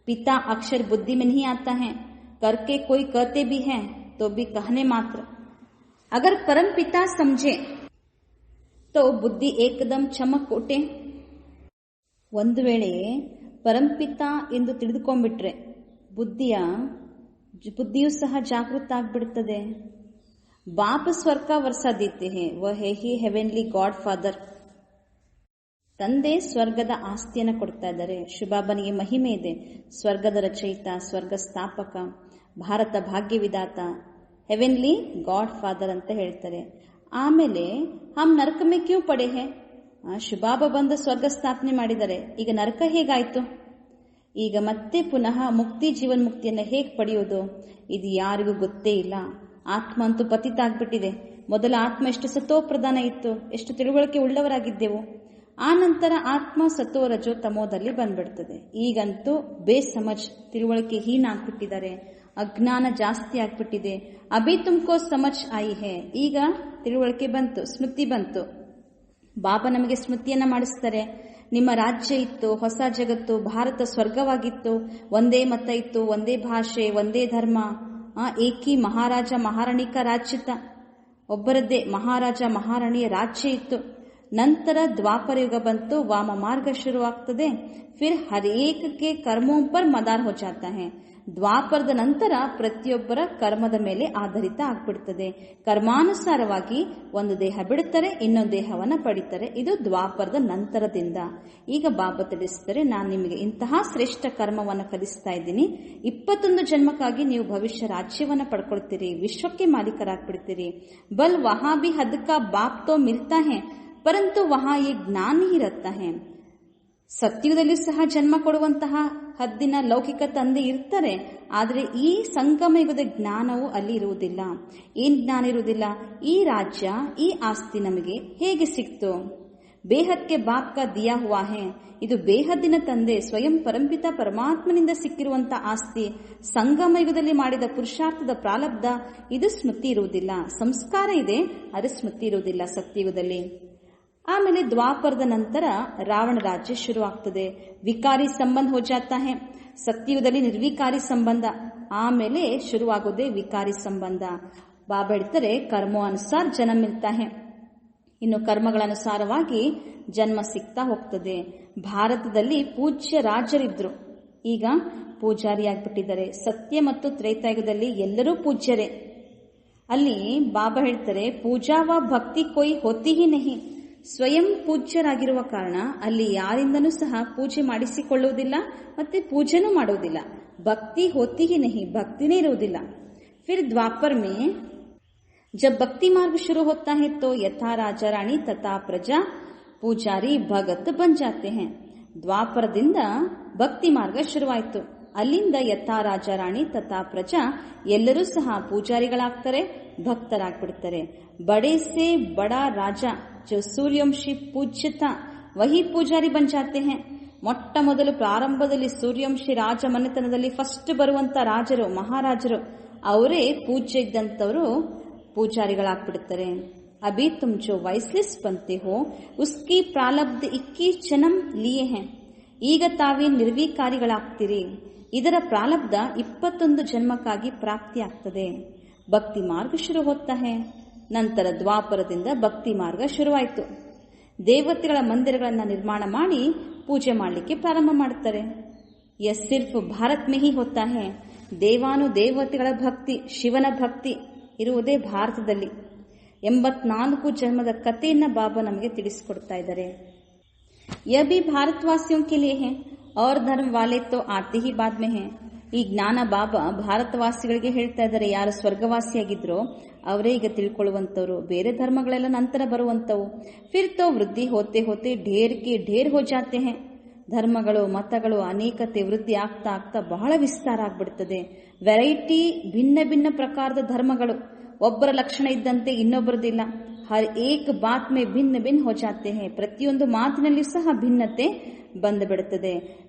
ಪಿತಾ अक्षर बुद्धि में नहीं आता है, करके कोई कहते भी हैं तो भी कहने मात्र. अगर परम पिता समझे तो बुद्धि एकदम ಚಮಕ್ ಉಟ್ಟೆ. ಒಂದು ವೇಳೆ ಪರಂಪಿತ ಎಂದು ತಿಳಿದುಕೊಂಡ್ಬಿಟ್ರೆ ಬುದ್ಧಿಯೂ ಸಹ ಜಾಗೃತ ಆಗ್ಬಿಡ್ತದೆ. ಬಾಪ್ ಸ್ವರ್ಗ ವರ್ಷ ದೀತೆ ಹೇ ವಹ ಹಿ ಹೆವೆನ್ಲಿ ಗಾಡ್ ಫಾದರ್. ತಂದೆ ಸ್ವರ್ಗದ ಆಸ್ತಿಯನ್ನು ಕೊಡ್ತಾ ಇದ್ದಾರೆ. ಶಿವಬಾಬನಿಗೆ ಮಹಿಮೆ ಇದೆ. ಸ್ವರ್ಗದ ರಚಯಿತ, ಸ್ವರ್ಗ ಸ್ಥಾಪಕ, Bharat Bhagya Vidhata, heavenly god father ಅಂತ ಹೇಳ್ತಾರೆ. ಆಮೇಲೆ ಹಮ್ ನರಕ ಮೇ ಕ್ಯೂ ಪಡೆ ಹೇ, ಶಿವಬಾಬಾ ಬಂದು ಸ್ವರ್ಗ ಸ್ಥಾಪನೆ ಮಾಡಿದ್ದಾರೆ, ಈಗ ನರಕ ಹೇಗಾಯ್ತು? ಈಗ ಮತ್ತೆ ಪುನಃ ಮುಕ್ತಿ, ಜೀವನ್ ಮುಕ್ತಿಯನ್ನು ಹೇಗೆ ಪಡೆಯೋದು? ಇದು ಯಾರಿಗೂ ಗೊತ್ತೇ ಇಲ್ಲ. ಆತ್ಮ ಅಂತೂ ಪತಿತ ಆಗ್ಬಿಟ್ಟಿದೆ. ಮೊದಲ ಆತ್ಮ ಎಷ್ಟು ಸತೋ ಪ್ರಧಾನ ಇತ್ತು, ಎಷ್ಟು ತಿಳುವಳಿಕೆ ಉಳ್ಳವರಾಗಿದ್ದೆವು. ಆ ನಂತರ ಆತ್ಮ ಸತೋ ರಜೋ ತಮೋದಲ್ಲಿ ಬಂದ್ಬಿಡ್ತದೆ. ಈಗಂತೂ ಬೇಸಮಜ್, ತಿಳುವಳಿಕೆ ಹೀನ ಆಗ್ಬಿಟ್ಟಿದ್ದಾರೆ, ಅಜ್ಞಾನ ಜಾಸ್ತಿ ಆಗ್ಬಿಟ್ಟಿದೆ. ಅಭಿ ತುಮ್ಕೋ ಸಮಜ್ ಆಯಿ ಹೇ, ಈಗ ತಿಳುವಳಿಕೆ ಬಂತು, ಸ್ಮೃತಿ ಬಂತು. ಬಾಬಾ ನಮಗೆ ಸ್ಮೃತಿಯನ್ನ ಮಾಡಿಸ್ತಾರೆ. ನಿಮ್ಮ ರಾಜ್ಯ ಇತ್ತು, ಹೊಸ ಜಗತ್ತು, ಭಾರತ ಸ್ವರ್ಗವಾಗಿತ್ತು, ಒಂದೇ ಮತ ಇತ್ತು, ಒಂದೇ ಭಾಷೆ, ಒಂದೇ ಧರ್ಮ, ಏಕಿ ಮಹಾರಾಜ ಮಹಾರಾಣಿ ಕಾ ರಾಜ್ಯತ, ಒಬ್ಬರದ್ದೇ ಮಹಾರಾಜ ಮಹಾರಾಣಿಯ ರಾಜ್ಯ ಇತ್ತು. ನಂತರ ದ್ವಾಪರ ಯುಗ ಬಂತು, ವಾಮ ಮಾರ್ಗ ಶುರುವಾಗ್ತದೆ. ಫಿರ್ ಹರ್ ಏಕ್ ಕೆ ಕರ್ಮೋಂ ಪರ್ ಮದಾರ್ ಹೋ ಜಾತಾ ಹೈ. ದ್ವಾಪರದ ನಂತರ ಪ್ರತಿಯೊಬ್ಬರ ಕರ್ಮದ ಮೇಲೆ ಆಧಾರಿತ ಆಗ್ಬಿಡ್ತದೆ. ಕರ್ಮಾನುಸಾರವಾಗಿ ಒಂದು ದೇಹ ಬಿಡುತ್ತಾರೆ, ಇನ್ನೊಂದು ದೇಹವನ್ನ ಪಡಿತಾರೆ. ಇದು ದ್ವಾಪರದ ನಂತರದಿಂದ. ಈಗ ಬಾಬಾ ತಿಳಿಸ್ತಾರೆ, ನಾನು ನಿಮಗೆ ಇಂತಹ ಶ್ರೇಷ್ಠ ಕರ್ಮವನ್ನು ಕಲಿಸ್ತಾ ಇದ್ದೀನಿ. 21 ಜನ್ಮಕ್ಕಾಗಿ ನೀವು ಭವಿಷ್ಯ ರಾಜ್ಯವನ್ನ ಪಡ್ಕೊಳ್ತೀರಿ, ವಿಶ್ವಕ್ಕೆ ಮಾಲೀಕರಾಗ್ಬಿಡ್ತೀರಿ. ಬಲ್ ವಹಾ ಭಿ ಹದ್ ಕಾ ಬಾಪ್ ತೋ ಮಿಲ್ತಾ ಹೈ, ಪರಂತು ವಹಾ ಈ ಜ್ಞಾನ ಹಿ ರಹತಾ ಹೈ. ಸತ್ಯುಗದಲ್ಲಿ ಸಹ ಜನ್ಮ ಕೊಡುವಂತಹ ಹದ್ದಿನ ಲೌಕಿಕ ತಂದೆ ಇರ್ತಾರೆ, ಆದರೆ ಈ ಸಂಗಮ ಯುಗದ ಜ್ಞಾನವು ಅಲ್ಲಿ ಇರುವುದಿಲ್ಲ. ಏನ್ ಜ್ಞಾನ ಇರುವುದಿಲ್ಲ? ಈ ರಾಜ್ಯ, ಈ ಆಸ್ತಿ ನಮಗೆ ಹೇಗೆ ಸಿಕ್ತು? ಬೇಹದ್ಕೆ ಬಾಪ್ ಕಾ ದಿಯಾ ಹುವಾ ಹೈ. ಇದು ಬೇಹದ್ದಿನ ತಂದೆ ಸ್ವಯಂ ಪರಂಪಿತ ಪರಮಾತ್ಮನಿಂದ ಸಿಕ್ಕಿರುವಂತ ಆಸ್ತಿ. ಸಂಗಮ ಯುಗದಲ್ಲಿ ಮಾಡಿದ ಪುರುಷಾರ್ಥದ ಪ್ರಾರಬ್ಧ, ಇದು ಸ್ಮೃತಿ ಇರುವುದಿಲ್ಲ. ಸಂಸ್ಕಾರ ಇದೆ, ಆದರೆ ಸ್ಮೃತಿ ಇರುವುದಿಲ್ಲ ಸತ್ಯಯುಗದಲ್ಲಿ. ಆಮೇಲೆ ದ್ವಾಪರದ ನಂತರ ರಾವಣ ರಾಜ್ಯ ಶುರುವಾಗ್ತದೆ. ವಿಕಾರಿ ಸಂಬಂಧ ಹೋ ಜಾತಾ ಹೈ. ಸತ್ಯಯುಗದಲ್ಲಿ ನಿರ್ವಿಕಾರಿ ಸಂಬಂಧ, ಆಮೇಲೆ ಶುರುವಾಗೋದೇ ವಿಕಾರಿ ಸಂಬಂಧ. ಬಾಬಾ ಹೇಳ್ತಾರೆ, ಕರ್ಮೋ ಅನುಸಾರ ಜನ್ಮ ಮಿಲ್ತಾ ಹೈ. ಇನ್ನು ಕರ್ಮಗಳ ಅನುಸಾರವಾಗಿ ಜನ್ಮ ಸಿಗ್ತಾ ಹೋಗ್ತದೆ. ಭಾರತದಲ್ಲಿ ಪೂಜ್ಯ ರಾಜರಿದ್ರು, ಈಗ ಪೂಜಾರಿ ಆಗ್ಬಿಟ್ಟಿದ್ದಾರೆ. ಸತ್ಯ ಮತ್ತು ತ್ರೇತಾಯುಗದಲ್ಲಿ ಎಲ್ಲರೂ ಪೂಜ್ಯರೇ. ಅಲ್ಲಿ ಬಾಬಾ ಹೇಳ್ತಾರೆ, ಪೂಜಾವ ಭಕ್ತಿ ಕೊಯ್ ಹೋತಿ ಹಿ ನಹಿ. ಸ್ವಯಂ ಪೂಜ್ಯರಾಗಿರುವ ಕಾರಣ ಅಲ್ಲಿ ಯಾರಿಂದನೂ ಸಹ ಪೂಜೆ ಮಾಡಿಸಿಕೊಳ್ಳುವುದಿಲ್ಲ, ಮತ್ತೆ ಪೂಜೆನೂ ಮಾಡುವುದಿಲ್ಲ. ಭಕ್ತಿ ಹೋತಿ ಹಿ ನಹಿ, ಭಕ್ತಿನೇ ಇರುವುದಿಲ್ಲ. फिर द्वापर में जब भक्ति मार्ग शुरू होता है तो यथा राजा रानी तथा प्रजा पूजारी भगत बन जाते हैं. ದ್ವಾಪರದಿಂದ ಭಕ್ತಿ ಮಾರ್ಗ ಶುರುವಾಯಿತು. ಅಲ್ಲಿಂದ ಯಥಾ ರಾಜ ರಾಣಿ ತಥಾ ಪ್ರಜಾ ಎಲ್ಲರೂ ಸಹ ಪೂಜಾರಿಗಳಾಗ್ತಾರೆ, ಭಕ್ತರಾಗ್ಬಿಡ್ತಾರೆ. ಬಡೆ ಸೆ ಬಡಾ ರಾಜ जो सूर्यवंशी पूज्य था वही ಪೂಜಾರಿ ಬನ್ ಜಾತೆ ಹೈ. ಮೊಟ್ಟ ಮೊದಲು ಪ್ರಾರಂಭದಲ್ಲಿ ಸೂರ್ಯವಂಶಿ ರಾಜ ಮನೆತನದಲ್ಲಿ ಫಸ್ಟ್ ಬರುವಂತ ರಾಜರು, ಮಹಾರಾಜರು, ಅವರೇ ಪೂಜ್ಯ ಇದ್ದಂಥವರು ಪೂಜಾರಿಗಳಾಗ್ಬಿಡ್ತಾರೆ. ಅಭಿ ತುಮ್ ಜೋ ವೈಸ್ಲಿಸ್ ಬಂತೆ ಹೋ ಉಸ್ಕಿ ಪ್ರಾರಬ್ಧ 21 ಜನ್ಮ ಲಿಯೇ ಹೈ. ಈಗ ತಾವೇ ನಿರ್ವಿಕಾರಿಗಳಾಗ್ತೀರಿ, ಇದರ ಪ್ರಾರಬ್ಧ 21 ಜನ್ಮಕ್ಕಾಗಿ ಪ್ರಾಪ್ತಿಯಾಗ್ತದೆ. ಭಕ್ತಿ ಮಾರ್ಗ ಶುರು ಹೋಗ್ತಾ ಹೈ. ನಂತರ ದ್ವಾಪರದಿಂದ ಭಕ್ತಿ ಮಾರ್ಗ ಶುರುವಾಯಿತು. ದೇವತೆಗಳ ಮಂದಿರಗಳನ್ನು ನಿರ್ಮಾಣ ಮಾಡಿ ಪೂಜೆ ಮಾಡಲಿಕ್ಕೆ ಪ್ರಾರಂಭ ಮಾಡುತ್ತಾರೆ. ಯಹ ಸಿರ್ಫ್ ಭಾರತ್ ಮೇ ಹಿ ಹೋತಾ ಹೈ. ದೇವಾನು ದೇವತೆಗಳ ಭಕ್ತಿ, ಶಿವನ ಭಕ್ತಿ ಇರುವುದೇ ಭಾರತದಲ್ಲಿ. 84 ಜನ್ಮದ ಕಥೆಯನ್ನ ಬಾಬಾ ನಮಗೆ ತಿಳಿಸಿಕೊಡ್ತಾ ಇದ್ದಾರೆ. ಯಹ ಭಿ ಭಾರತವಾಸಿಯೋಂ ಕೆ ಲಿಯೇ ಹೈ ಔರ್ ಧರ್ಮ ವಾಲೆ ತೋ ಆತೆ ಹಿ ಬಾದ್ ಮೇ ಹೈ. ಈ ಜ್ಞಾನ ಬಾಬಾ ಭಾರತವಾಸಿಗಳಿಗೆ ಹೇಳ್ತಾ ಇದ್ದಾರೆ. ಯಾರು ಸ್ವರ್ಗವಾಸಿಯಾಗಿದ್ರೋ ಅವರೇ ಈಗ ತಿಳ್ಕೊಳ್ಳುವಂಥವ್ರು, ಬೇರೆ ಧರ್ಮಗಳೆಲ್ಲ ನಂತರ ಬರುವಂಥವು. ಫಿರ್ ತೋ ವೃದ್ಧಿ ಹೋತೆ ಹೋತೆ ಢೇರ್ ಕೆ ಢೇರ್ ಹೋ ಜಾತೆ ಹೈ. ಧರ್ಮಗಳು, ಮತಗಳು, ಅನೇಕತೆ ವೃದ್ಧಿ ಆಗ್ತಾ ಆಗ್ತಾ ಬಹಳ ವಿಸ್ತಾರ ಆಗ್ಬಿಡ್ತದೆ. ವೆರೈಟಿ, ಭಿನ್ನ ಭಿನ್ನ ಪ್ರಕಾರದ ಧರ್ಮಗಳು, ಒಬ್ಬರ ಲಕ್ಷಣ ಇದ್ದಂತೆ ಇನ್ನೊಬ್ಬರದಿಲ್ಲ. ಹರ್ ಏಕ್ ಬಾತ್ ಮೇ ಭಿನ್ನ ಭಿನ್ನ ಹೋ ಜಾತೆ ಹೈ. ಪ್ರತಿಯೊಂದು ಮಾತಿನಲ್ಲಿಯೂ ಸಹ ಭಿನ್ನತೆ ಬಂದು ಬಿಡುತ್ತದೆ.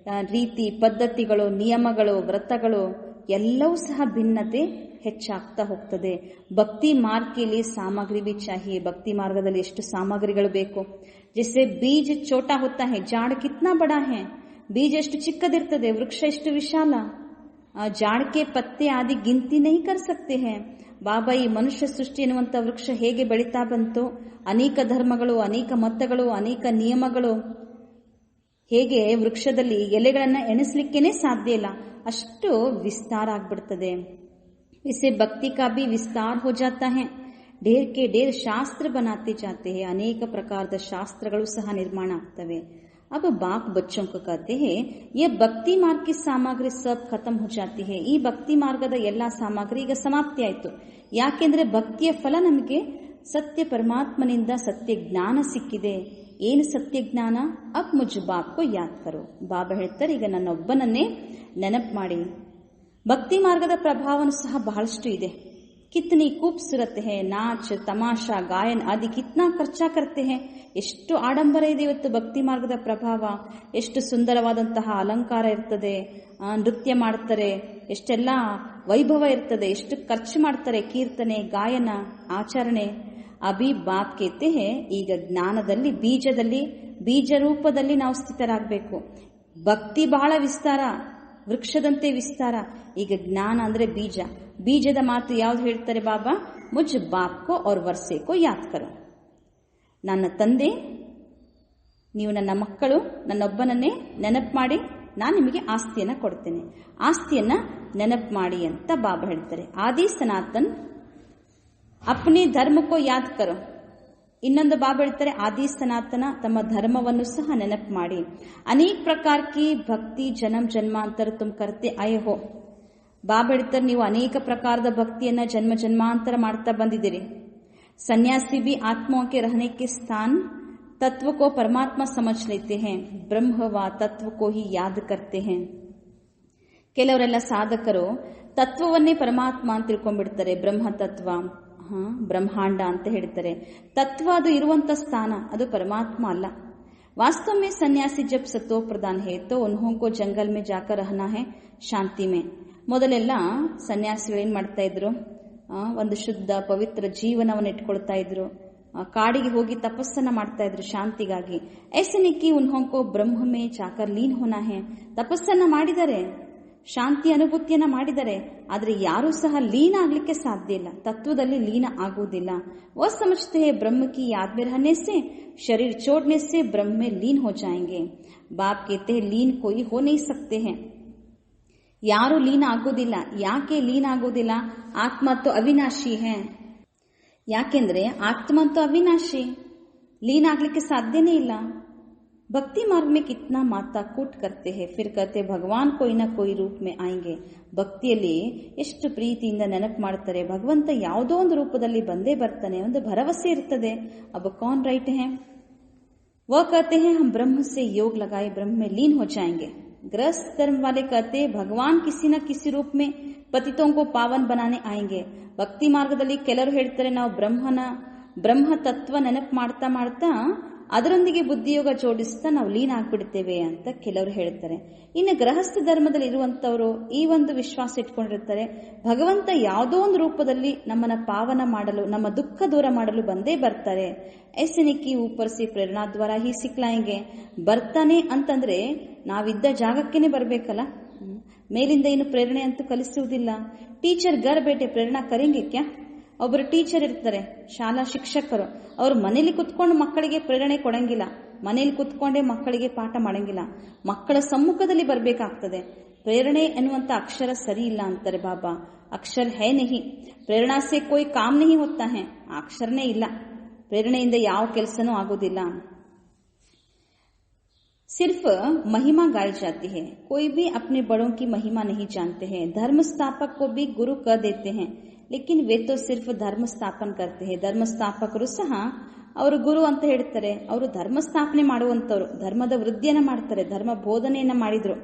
ರೀತಿ, ಪದ್ಧತಿಗಳು, ನಿಯಮಗಳು, ವ್ರತಗಳು, ಎಲ್ಲವೂ ಸಹ ಭಿನ್ನತೆ ಹೆಚ್ಚಾಗ್ತಾ ಹೋಗ್ತದೆ. ಭಕ್ತಿ ಮಾರ್ಗ के लिए सामग्री भी चाहिए. ಭಕ್ತಿ ಮಾರ್ಗದಲ್ಲಿ ಎಷ್ಟು ಸಾಮಗ್ರಿಗಳು ಬೇಕು. जैसे बीज छोटा होता है, झाड़ कितना बड़ा है. ಬೀಜ ಎಷ್ಟು ಚಿಕ್ಕದಿರ್ತದೆ, ವೃಕ್ಷ ಎಷ್ಟು ವಿಶಾಲ. झाड़ के पत्ते आदि गिनती नहीं कर सकते हैं. ಬಾಬಾ ಈ ಮನುಷ್ಯ ಸೃಷ್ಟಿ ಎನ್ನುವಂತ ವೃಕ್ಷ ಹೇಗೆ ಬೆಳೀತಾ ಬಂತು, ಅನೇಕ ಧರ್ಮಗಳು, ಅನೇಕ ಮತಗಳು, ಅನೇಕ ನಿಯಮಗಳು, ಹೇಗೆ ವೃಕ್ಷದಲ್ಲಿ ಎಲೆಗಳನ್ನ ಎಣಿಸ್ಲಿಕ್ಕೇನೆ ಸಾಧ್ಯ ಇಲ್ಲ, ಅಷ್ಟು ವಿಸ್ತಾರ ಆಗ್ಬಿಡ್ತದೆ. इसे भक्ति का भी विस्तार हो जाता है. ढेर के ढेर शास्त्र बनाते जाते हैं. अनेक प्रकार ಶಾಸ್ತ್ರಗಳು ಸಹ ನಿರ್ಮಾಣ ಆಗ್ತವೆ. अब बाप बच्चों को कहते हैं ये भक्ति मार्ग की सामग्री सब खत्म हो जाती है. ಈ ಭಕ್ತಿ ಮಾರ್ಗದ ಎಲ್ಲಾ ಸಾಮಗ್ರಿ ಈಗ ಸಮಾಪ್ತಿ ಆಯಿತು. ಯಾಕೆಂದ್ರೆ ಭಕ್ತಿಯ ಫಲ ನಮಗೆ ಸತ್ಯ ಪರಮಾತ್ಮನಿಂದ ಸತ್ಯ ಜ್ಞಾನ ಸಿಕ್ಕಿದೆ. ಏನು ಸತ್ಯ ಜ್ಞಾನ? ಅಬ್ ಮುಜ್ ಬಾಪ್ ಕೋ ಯಾದ್ ಕರೋ. ಬಾಬಾ ಹೇಳ್ತಾರೆ, ಈಗ ನನ್ನೊಬ್ಬನನ್ನೇ ನೆನಪು ಮಾಡಿ. ಭಕ್ತಿ ಮಾರ್ಗದ ಪ್ರಭಾವನೂ ಸಹ ಬಹಳಷ್ಟು ಇದೆ. ಕಿತ್ನಿ ಖೂಬ್ಸೂರತ್ ಹೇ, ನಾಚ್ ತಮಾಷಾ ಗಾಯನ್ ಆದಿ ಕಿತ್ನಾ ಖರ್ಚಾ ಕರ್ತೆ ಹೇ. ಎಷ್ಟು ಆಡಂಬರ ಇದೆ ಇವತ್ತು ಭಕ್ತಿ ಮಾರ್ಗದ ಪ್ರಭಾವ. ಎಷ್ಟು ಸುಂದರವಾದಂತಹ ಅಲಂಕಾರ ಇರ್ತದೆ, ನೃತ್ಯ ಮಾಡ್ತಾರೆ, ಎಷ್ಟೆಲ್ಲ ವೈಭವ ಇರ್ತದೆ, ಎಷ್ಟು ಖರ್ಚು ಮಾಡ್ತಾರೆ, ಕೀರ್ತನೆ, ಗಾಯನ, ಆಚರಣೆ. ಅಭಿ ಬಾಪ್ ಕೇತೆ ಹೇ, ಈಗ ಜ್ಞಾನದಲ್ಲಿ ಬೀಜದಲ್ಲಿ, ಬೀಜ ರೂಪದಲ್ಲಿ ನಾವು ಸ್ಥಿತರಾಗಬೇಕು. ಭಕ್ತಿ ಬಹಳ ವಿಸ್ತಾರ, ವೃಕ್ಷದಂತೆ ವಿಸ್ತಾರ. ಈಗ ಜ್ಞಾನ ಅಂದ್ರೆ ಬೀಜ. ಬೀಜದ ಮಾತು ಯಾವ್ದು ಹೇಳ್ತಾರೆ ಬಾಬಾ? ಮುಜ್ ಬಾಪ್ಕೋ और ವರ್ಷೆ ಕೋ ಯಾದ್ ಕರೋ. ನನ್ನ ತಂದೆ, ನೀವು ನನ್ನ ಮಕ್ಕಳು, ನನ್ನೊಬ್ಬನನ್ನೇ ನೆನಪು ಮಾಡಿ, ನಾನು ನಿಮಗೆ ಆಸ್ತಿಯನ್ನ ಕೊಡ್ತೇನೆ. ಆಸ್ತಿಯನ್ನ ನೆನಪು ಮಾಡಿ ಅಂತ ಬಾಬಾ ಹೇಳ್ತಾರೆ. ಆದಿ ಸನಾತನ್ ಅಪ್ನಿ ಧರ್ಮಕ್ಕೋ ಯಾದ್ ಕರೋ. ಇನ್ನೊಂದು ಬಾಬಾ ಹೇಳ್ತಾರೆ, ಆದಿ ಸನಾತನ ತಮ್ಮ ಧರ್ಮವನ್ನು ಸಹ ನೆನಪು ಮಾಡಿ. ಅನೇಕ ಪ್ರಕಾರ ಕಿ ಭಕ್ತಿ ಜನಂ ಜನ್ಮಾಂತರ ತುಮ್ ಕರ್ತೆ ಆಯೆ ಹೋ. ಬಾಬಾ ಹೇಳ್ತಾರೆ, ನೀವು ಅನೇಕ ಪ್ರಕಾರದ ಭಕ್ತಿಯನ್ನ ಜನ್ಮ ಜನ್ಮಾಂತರ ಮಾಡ್ತಾ ಬಂದಿದ್ದೀರಿ. ಸನ್ಯಾಸಿ भी आत्माओं के रहने के स्थान तत्व को परमात्मा समझ लेते हैं. ब्रह्म व तत्व को ही याद करते हैं. ಕೆಲವರೆಲ್ಲ ಸಾಧಕರು ತತ್ವವನ್ನೇ ಪರಮಾತ್ಮ ಅಂತ ತಿಳ್ಕೊಂಡ್ಬಿಡ್ತಾರೆ. ಬ್ರಹ್ಮ ತತ್ವ, ಬ್ರಹ್ಮಾಂಡ ಅಂತ ಹೇಳ್ತಾರೆ. ತತ್ವ ಅದು ಇರುವಂತ ಸ್ಥಾನ, ಅದು ಪರಮಾತ್ಮ ಅಲ್ಲ. वास्तव में सन्यासी जब सतो प्रदान है तो उन्हों को जंगल में जाकर रहना है शांति में. ಮೊದಲೆಲ್ಲ ಸನ್ಯಾಸಿಗಳು ಏನ್ ಮಾಡ್ತಾ ಇದ್ರು, ಒಂದು ಶುದ್ಧ ಪವಿತ್ರ ಜೀವನವನ್ನು ಇಟ್ಕೊಳ್ತಾ ಇದ್ರು. ಕಾಡಿಗೆ ಹೋಗಿ ತಪಸ್ಸನ್ನ ಮಾಡ್ತಾ ಇದ್ರು ಶಾಂತಿಗಾಗಿ. ಐಸನಿಕ್ಕಿ ಉನ್ಹೋಂಕೋ ಬ್ರಹ್ಮ ಮೇ ಜಾಕರ್ ಲೀನ್ ಹೋನಾ ಹೇ. ತಪಸ್ಸನ್ನ ಮಾಡಿದರೆ, ಶಾಂತಿ ಅನುಭೂತಿಯನ್ನ ಮಾಡಿದರೆ, ಆದ್ರೆ ಯಾರೂ ಸಹ ಲೀನ ಆಗ್ಲಿಕ್ಕೆ ಸಾಧ್ಯ ಇಲ್ಲ, ತತ್ವದಲ್ಲಿ ಲೀನ ಆಗುವುದಿಲ್ಲ. ವಹ ಸಮಜ್ತೆ ಹೇ ಬ್ರಹ್ಮ ಕಿ ಯಾದ್ ಮೇ रहने से शरीर छोड़ने से ब्रह्म में लीन हो जाएंगे. बाप कहते हैं लीन कोई हो नहीं सकते हैं. ಯಾರು ಲೀನ ಆಗೋದಿಲ್ಲ. ಯಾಕೆ ಲೀನ ಆಗೋದಿಲ್ಲ? ಆತ್ಮ ತೋ ಅವಿನಾಶಿ ಹೇ. ಯಾಕೆಂದ್ರೆ ಆತ್ಮ ಅಂತೂ ಅವಿನಾಶಿ, ಲೀನ ಆಗ್ಲಿಕ್ಕೆ ಸಾಧ್ಯನೇ ಇಲ್ಲ. ಭಕ್ತಿ ಮಾರ್ಗ ಮೇ ಕಿತ್ನಾ ಮಾತಾ ಕೂಟ್ ಕರ್ತೆ ಹೇ, ಫಿರ್ ಕರ್ತೆ ಭಗವಾನ್ ಕೊಯ್ ನ ಕೊಯ್ ರೂಪ್ ಮೇ ಆಯಂಗೆ. ಭಕ್ತಿಯಲ್ಲಿ ಎಷ್ಟು ಪ್ರೀತಿಯಿಂದ ನೆನಪು ಮಾಡ್ತಾರೆ, ಭಗವಂತ ಯಾವುದೋ ಒಂದು ರೂಪದಲ್ಲಿ ಬಂದೇ ಬರ್ತಾನೆ, ಒಂದು ಭರವಸೆ ಇರ್ತದೆ. ಅಬ್ ಕೌನ್ ರೈಟ್ ಹೇ? वह कहते हैं हम ब्रह्म से योग लगाए ब्रह्म में लीन हो जाएंगे. गृहस्थ धर्म वाले कहते भगवान किसी न किसी रूप में पतितों को पावन बनाने आएंगे. ಭಕ್ತಿ ಮಾರ್ಗದಲ್ಲಿ ಕೆಲವರು ಹೇಳ್ತಾರೆ, ನಾವು ಬ್ರಹ್ಮ ತತ್ವ ನೆನಪು ಮಾಡ್ತಾ ಮಾಡ್ತಾ ಅದರೊಂದಿಗೆ ಬುದ್ಧಿಯೋಗ ಜೋಡಿಸ್ತಾ ನಾವು ಲೀನ ಆಗ್ಬಿಡ್ತೇವೆ ಅಂತ ಕೆಲವರು ಹೇಳ್ತಾರೆ. ಇನ್ನು ಗೃಹಸ್ಥ ಧರ್ಮದಲ್ಲಿ ಇರುವಂತವರು ಈ ಒಂದು ವಿಶ್ವಾಸ ಇಟ್ಕೊಂಡಿರ್ತಾರೆ, ಭಗವಂತ ಯಾವುದೋ ಒಂದು ರೂಪದಲ್ಲಿ ನಮ್ಮನ್ನ ಪಾವನ ಮಾಡಲು, ನಮ್ಮ ದುಃಖ ದೂರ ಮಾಡಲು ಬಂದೇ ಬರ್ತಾರೆ. ಐಸನಿಕ್ಕಿ ಊಪರ್ಸಿ ಪ್ರೇರಣಾ ದ್ವಾರ ಹಿ ಸಿಕ್ಲಾಯಂಗೆ. ಬರ್ತಾನೆ ಅಂತಂದ್ರೆ ನಾವಿದ್ದ ಜಾಗಕ್ಕೇನೆ ಬರ್ಬೇಕಲ್ಲ, ಮೇಲಿಂದ ಏನು ಪ್ರೇರಣೆ ಅಂತೂ ಕಲಿಸುವುದಿಲ್ಲ. ಟೀಚರ್ ಗರ್ ಬೇಟೆ ಪ್ರೇರಣಾ ಕರೆಂಗೆ ಕ್ಯಾ? ಒಬ್ಬರು ಟೀಚರ್ ಇರ್ತಾರೆ, ಶಾಲಾ ಶಿಕ್ಷಕರು, ಅವರು ಮನೇಲಿ ಕುತ್ಕೊಂಡು ಮಕ್ಕಳಿಗೆ ಪ್ರೇರಣೆ ಕೊಡಂಗಿಲ್ಲ, ಮನೇಲಿ ಕುತ್ಕೊಂಡೇ ಮಕ್ಕಳಿಗೆ ಪಾಠ ಮಾಡಂಗಿಲ್ಲ, ಮಕ್ಕಳ ಸಮ್ಮುಖದಲ್ಲಿ ಬರಬೇಕಾಗ್ತದೆ. ಪ್ರೇರಣೆ ಎನ್ನುವಂತ ಅಕ್ಷರ ಸರಿ ಇಲ್ಲ ಅಂತಾರೆ ಬಾಬಾ. ಅಕ್ಷರ ಹೇ ನಹಿ, ಪ್ರೇರಣಾ ಸೆ ಕೋಯಿ ಕಾಮ್ ನಹಿ ಹೋತಾ ಹೇ. ಅಕ್ಷರನೇ ಇಲ್ಲ, ಪ್ರೇರಣೆಯಿಂದ ಯಾವ ಕೆಲಸನೂ ಆಗೋದಿಲ್ಲ. सिर्फ महिमा गाई जाती है, कोई भी अपने बड़ों की महिमा नहीं जानते हैं. धर्म स्थापक को भी गुरु कह देते हैं, लेकिन वे तो सिर्फ धर्म स्थापन करते हैं. ಧರ್ಮ ಸ್ಥಾಪಕರು ಸಹ ಅವರು ಗುರು ಅಂತ ಹೇಳ್ತಾರೆ, ಅವರು ಧರ್ಮ ಸ್ಥಾಪನೆ ಮಾಡುವಂತವ್ರು, ಧರ್ಮದ ವೃದ್ಧಿಯನ್ನ ಮಾಡ್ತಾರೆ, ಧರ್ಮ ಬೋಧನೆಯನ್ನ ಮಾಡಿದ್ರು.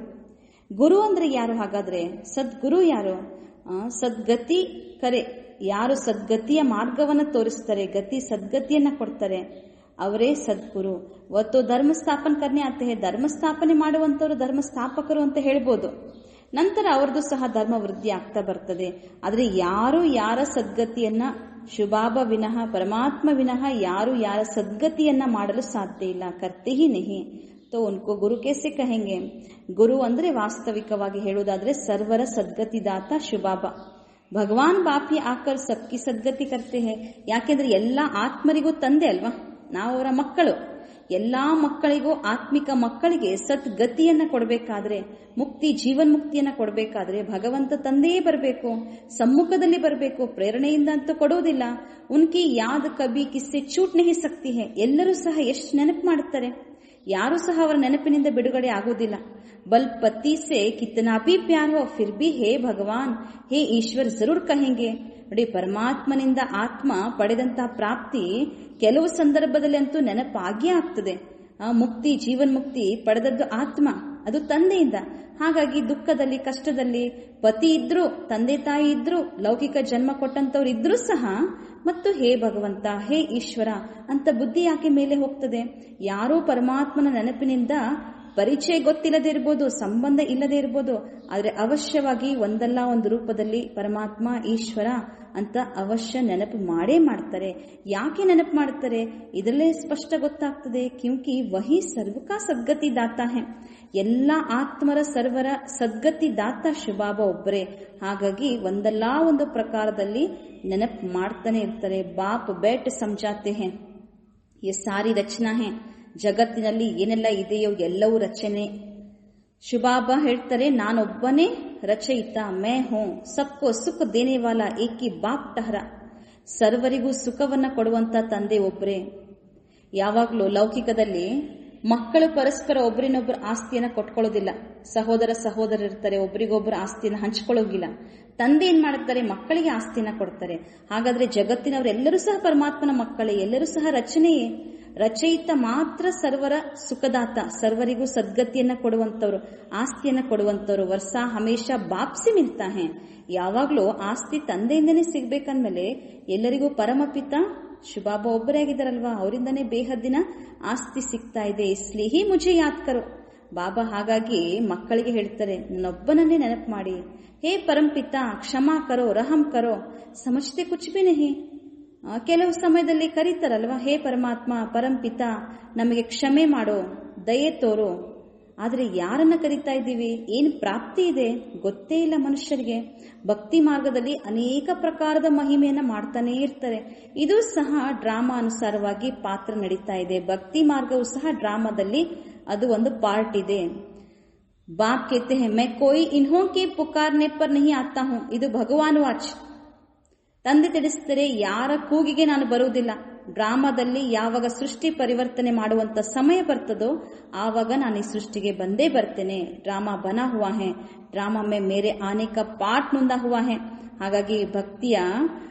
ಗುರು ಅಂದ್ರೆ ಯಾರು ಹಾಗಾದ್ರೆ? ಸದ್ಗುರು ಯಾರು? ಸದ್ಗತಿ ಕರೆ, ಯಾರು ಸದ್ಗತಿಯ ಮಾರ್ಗವನ್ನ ತೋರಿಸ್ತಾರೆ, ಸದ್ಗತಿಯನ್ನ ಕೊಡ್ತಾರೆ, ಅವರೇ ಸದ್ಗುರು. ಒತ್ತು ಧರ್ಮ ಸ್ಥಾಪನೆ ಕರ್ನೆ ಆತೆ ಹೇ. ಧರ್ಮ ಸ್ಥಾಪನೆ ಮಾಡುವಂತವರು ಧರ್ಮ ಸ್ಥಾಪಕರು ಅಂತ ಹೇಳ್ಬೋದು. ನಂತರ ಅವ್ರದ್ದು ಸಹ ಧರ್ಮ ವೃದ್ಧಿ ಆಗ್ತಾ ಬರ್ತದೆ. ಆದರೆ ಯಾರು ಯಾರ ಸದ್ಗತಿಯನ್ನ, ಶುಭಾಬ ವಿನಃ, ಪರಮಾತ್ಮ ವಿನಃ ಯಾರು ಯಾರ ಸದ್ಗತಿಯನ್ನ ಮಾಡಲು ಸಾಧ್ಯ ಇಲ್ಲ. ಕರ್ತೆ ಹಿ ನಹಿ ತೋ ಉನ್ಕೋ ಗುರು ಕೇಸೆ ಕಹೆಂಗೆ. ಗುರು ಅಂದ್ರೆ ವಾಸ್ತವಿಕವಾಗಿ ಹೇಳುವುದಾದ್ರೆ ಸರ್ವರ ಸದ್ಗತಿದಾತ ಶುಭಾಬ. ಭಗವಾನ್ ಬಾಪಿ ಆಕರ್ ಸಬ್ಕಿ ಸದ್ಗತಿ ಕರ್ತೆ ಹೇ. ಯಾಕೆಂದ್ರೆ ಎಲ್ಲಾ ಆತ್ಮರಿಗೂ ತಂದೆ ಅಲ್ವಾ, ನಾವು ಅವರ ಮಕ್ಕಳು. ಎಲ್ಲಾ ಮಕ್ಕಳಿಗೂ, ಆತ್ಮಿಕ ಮಕ್ಕಳಿಗೆ ಸದ್ಗತಿಯನ್ನ ಕೊಡಬೇಕಾದ್ರೆ, ಮುಕ್ತಿ, ಜೀವನ್ ಮುಕ್ತಿಯನ್ನ ಕೊಡಬೇಕಾದ್ರೆ ಭಗವಂತ ತಂದೆಯೇ ಬರಬೇಕು, ಸಮ್ಮುಖದಲ್ಲಿ ಬರಬೇಕು. ಪ್ರೇರಣೆಯಿಂದ ಅಂತೂ ಕೊಡುವುದಿಲ್ಲ. ಉನ್ಕಿ ಯಾದ್ ಕಬಿ ಕಿಸ್ಸೆ ಚೂಟ್ ನಹಿ ಸಕ್ತಿ ಹೇ. ಎಲ್ಲರೂ ಸಹ ಎಷ್ಟು ನೆನಪು ಮಾಡುತ್ತಾರೆ, ಯಾರು ಸಹ ಅವರ ನೆನಪಿನಿಂದ ಬಿಡುಗಡೆ ಆಗುವುದಿಲ್ಲ. ಬಲ್ ಪತಿ ಸೆ ಕಿತನಾ ಭಿ ಪ್ಯಾರ್ ಹೋ ಫಿರ್ ಭಿ ಹೇ ಭಗವಾನ್, ಹೇ ಈಶ್ವರ್ ಜರೂರ್ ಕಹೆಂಗೆ. ನೋಡಿ, ಪರಮಾತ್ಮನಿಂದ ಆತ್ಮ ಪಡೆದಂತಹ ಪ್ರಾಪ್ತಿ ಕೆಲವು ಸಂದರ್ಭದಲ್ಲಿ ಅಂತೂ ನೆನಪಾಗಿಯೇ ಆಗ್ತದೆ. ಮುಕ್ತಿ, ಜೀವನ್ ಮುಕ್ತಿ ಪಡೆದದ್ದು ಆತ್ಮ, ಅದು ತಂದೆಯಿಂದ. ಹಾಗಾಗಿ ದುಃಖದಲ್ಲಿ, ಕಷ್ಟದಲ್ಲಿ ಪತಿ ಇದ್ರು, ತಂದೆ ತಾಯಿ ಇದ್ರು, ಲೌಕಿಕ ಜನ್ಮ ಕೊಟ್ಟಂತವ್ರು ಇದ್ರೂ ಸಹ ಮತ್ತು ಹೇ ಭಗವಂತ, ಹೇ ಈಶ್ವರ ಅಂತ ಬುದ್ಧಿ ಯಾಕೆ ಮೇಲೆ ಹೋಗ್ತದೆ? ಯಾರೋ ಪರಮಾತ್ಮನ ನೆನಪಿನಿಂದ ಪರಿಚಯ ಗೊತ್ತಿಲ್ಲದೆ ಇರ್ಬೋದು, ಸಂಬಂಧ ಇಲ್ಲದೆ ಇರ್ಬೋದು, ಆದರೆ ಅವಶ್ಯವಾಗಿ ಒಂದಲ್ಲ ಒಂದು ರೂಪದಲ್ಲಿ ಪರಮಾತ್ಮ, ಈಶ್ವರ ಅಂತ ಅವಶ್ಯ ನೆನಪು ಮಾಡೇ ಮಾಡ್ತಾರೆ. ಯಾಕೆ ನೆನಪು ಮಾಡ್ತಾರೆ? ಇದರಲ್ಲೇ ಸ್ಪಷ್ಟ ಗೊತ್ತಾಗ್ತದೆ. ಕ್ಯೂಂಕಿ ವಹಿ ಸರ್ವಕಾ ಸದ್ಗತಿ ದಾತ ಹೇ. ಎಲ್ಲ ಆತ್ಮರ ಸರ್ವರ ಸದ್ಗತಿ ದಾತ ಶುಭಾಬ ಒಬ್ಬರೇ. ಹಾಗಾಗಿ ಒಂದಲ್ಲ ಒಂದು ಪ್ರಕಾರದಲ್ಲಿ ನೆನಪು ಮಾಡ್ತಾನೆ ಇರ್ತಾರೆ. ಬಾಪ್ ಬೇಟ್ ಸಮಜಾತೆ ಹೇ, ये सारी ರಚನಾ ಹೇ. ಜಗತ್ತಿನಲ್ಲಿ ಏನೆಲ್ಲ ಇದೆಯೋ ಎಲ್ಲವೂ ರಚನೆ. ಶುಭಾಬ ಹೇಳ್ತಾರೆ, ನಾನೊಬ್ಬನೇ ರಚಯಿತ, ಮೈ ಹೂ ಸಬ್ಕೋ ಸುಖ ದೇನೆ ವಾಲಾ ಏಕಿ ಬಾಪ್ ಟಹರ. ಸರ್ವರಿಗೂ ಸುಖವನ್ನ ಕೊಡುವಂತ ತಂದೆ ಒಬ್ಬರೇ. ಯಾವಾಗಲೂ ಲೌಕಿಕದಲ್ಲಿ ಮಕ್ಕಳು ಪರಸ್ಪರ ಒಬ್ಬರಿನೊಬ್ಬರು ಆಸ್ತಿಯನ್ನ ಕೊಟ್ಕೊಳ್ಳೋದಿಲ್ಲ. ಸಹೋದರ ಸಹೋದರರಿರ್ತಾರೆ, ಒಬ್ರಿಗೊಬ್ಬರು ಆಸ್ತಿಯನ್ನ ಹಂಚ್ಕೊಳ್ಳೋಗಿಲ್ಲ. ತಂದೆ ಏನ್ ಮಾಡ್ತಾರೆ? ಮಕ್ಕಳಿಗೆ ಆಸ್ತಿಯನ್ನ ಕೊಡ್ತಾರೆ. ಹಾಗಾದ್ರೆ ಜಗತ್ತಿನವರೆಲ್ಲರೂ ಸಹ ಪರಮಾತ್ಮನ ಮಕ್ಕಳೇ, ಎಲ್ಲರೂ ಸಹ ರಚನೆಯೇ. ರಚಯಿತ ಮಾತ್ರ ಸರ್ವರ ಸುಖದಾತ, ಸರ್ವರಿಗೂ ಸದ್ಗತಿಯನ್ನ ಕೊಡುವಂತವ್ರು, ಆಸ್ತಿಯನ್ನ ಕೊಡುವಂತವ್ರು. ವರ್ಷ ಹಮೇಶ ಬಾಪ್ಸಿ ಮಿಲ್ತಾ ಹೇ. ಯಾವಾಗ್ಲೂ ಆಸ್ತಿ ತಂದೆಯಿಂದನೇ ಸಿಗ್ಬೇಕಂದ್ಮೇಲೆ ಎಲ್ಲರಿಗೂ ಪರಮಪಿತ ಶುಭಾಬ ಒಬ್ಬರೇ ಆಗಿದ್ದಾರಲ್ವಾ, ಅವರಿಂದನೇ ಬೇಹದ್ದಿನ ಆಸ್ತಿ ಸಿಗ್ತಾ ಇದೆ. ಇಸ್ಲಿ ಹಿ ಮುझे ಯಾದ್ ಕರೋ. ಬಾಬಾ ಹಾಗಾಗಿ ಮಕ್ಕಳಿಗೆ ಹೇಳ್ತಾರೆ, ನನ್ನೊಬ್ಬನನ್ನೇ ನೆನಪು ಮಾಡಿ. ಹೇ ಪರಂಪಿತ, ಕ್ಷಮಾ ಕರೋ, ರಹಂ ಕರೋ, ಸಮಜ್ತೆ ಕುಚ್ ಭಿ ನಹಿ. ಕೆಲವು ಸಮಯದಲ್ಲಿ ಕರೀತಾರಲ್ವಾ, ಹೇ ಪರಮಾತ್ಮ, ಪರಂಪಿತ, ನಮಗೆ ಕ್ಷಮೆ ಮಾಡೋ, ದಯೆ ತೋರೋ. ಆದರೆ ಯಾರನ್ನ ಕರೀತಾ ಇದ್ದೀವಿ? ಏನು ಪ್ರಾಪ್ತಿ ಇದೆ ಗೊತ್ತೇ ಇಲ್ಲ ಮನುಷ್ಯರಿಗೆ. ಭಕ್ತಿ ಮಾರ್ಗದಲ್ಲಿ ಅನೇಕ ಪ್ರಕಾರದ ಮಹಿಮೆಯನ್ನ ಮಾಡ್ತಾನೆ ಇರ್ತಾರೆ. ಇದು ಸಹ ಡ್ರಾಮಾ ಅನುಸಾರವಾಗಿ ಪಾತ್ರ ನಡೀತಾ ಇದೆ. ಭಕ್ತಿ ಮಾರ್ಗವು ಸಹ ಡ್ರಾಮಾದಲ್ಲಿ ಅದು ಒಂದು ಪಾರ್ಟ್ ಇದೆ. ಬಾಪ್ ಕೇತೆ ಹೇ, ಮೈ ಕೋಯಿ ಇನ್ಹೋ ಕಿ ಪುಕಾರ್ನೆ ಪರ್ ನಹಿ ಆತಾ ಹೂಂ. ಇದು ಭಗವಾನ್ ವಾಚ್. ತಂದೆ ತಿಳಿಸ್ತಾರೆ, ಯಾರ ಕೂಗಿಗೆ ನಾನು ಬರುವುದಿಲ್ಲ. ಡ್ರಾಮಾದಲ್ಲಿ ಯಾವಾಗ ಸೃಷ್ಟಿ ಪರಿವರ್ತನೆ ಮಾಡುವಂತ ಸಮಯ ಬರ್ತದೋ ಆವಾಗ ನಾನು ಈ ಸೃಷ್ಟಿಗೆ ಬಂದೇ ಬರ್ತೇನೆ. ಡ್ರಾಮಾ ಬನಾ ಹುವಾ ಹೇ, ಡ್ರಾಮಾ ಮೇ ಮೇರೆ ಆನೆ ಕಾ ಪಾಠ ನುಂದಾ ಹುವಾ ಹೇ. ಹಾಗಾಗಿ ಭಕ್ತಿಯ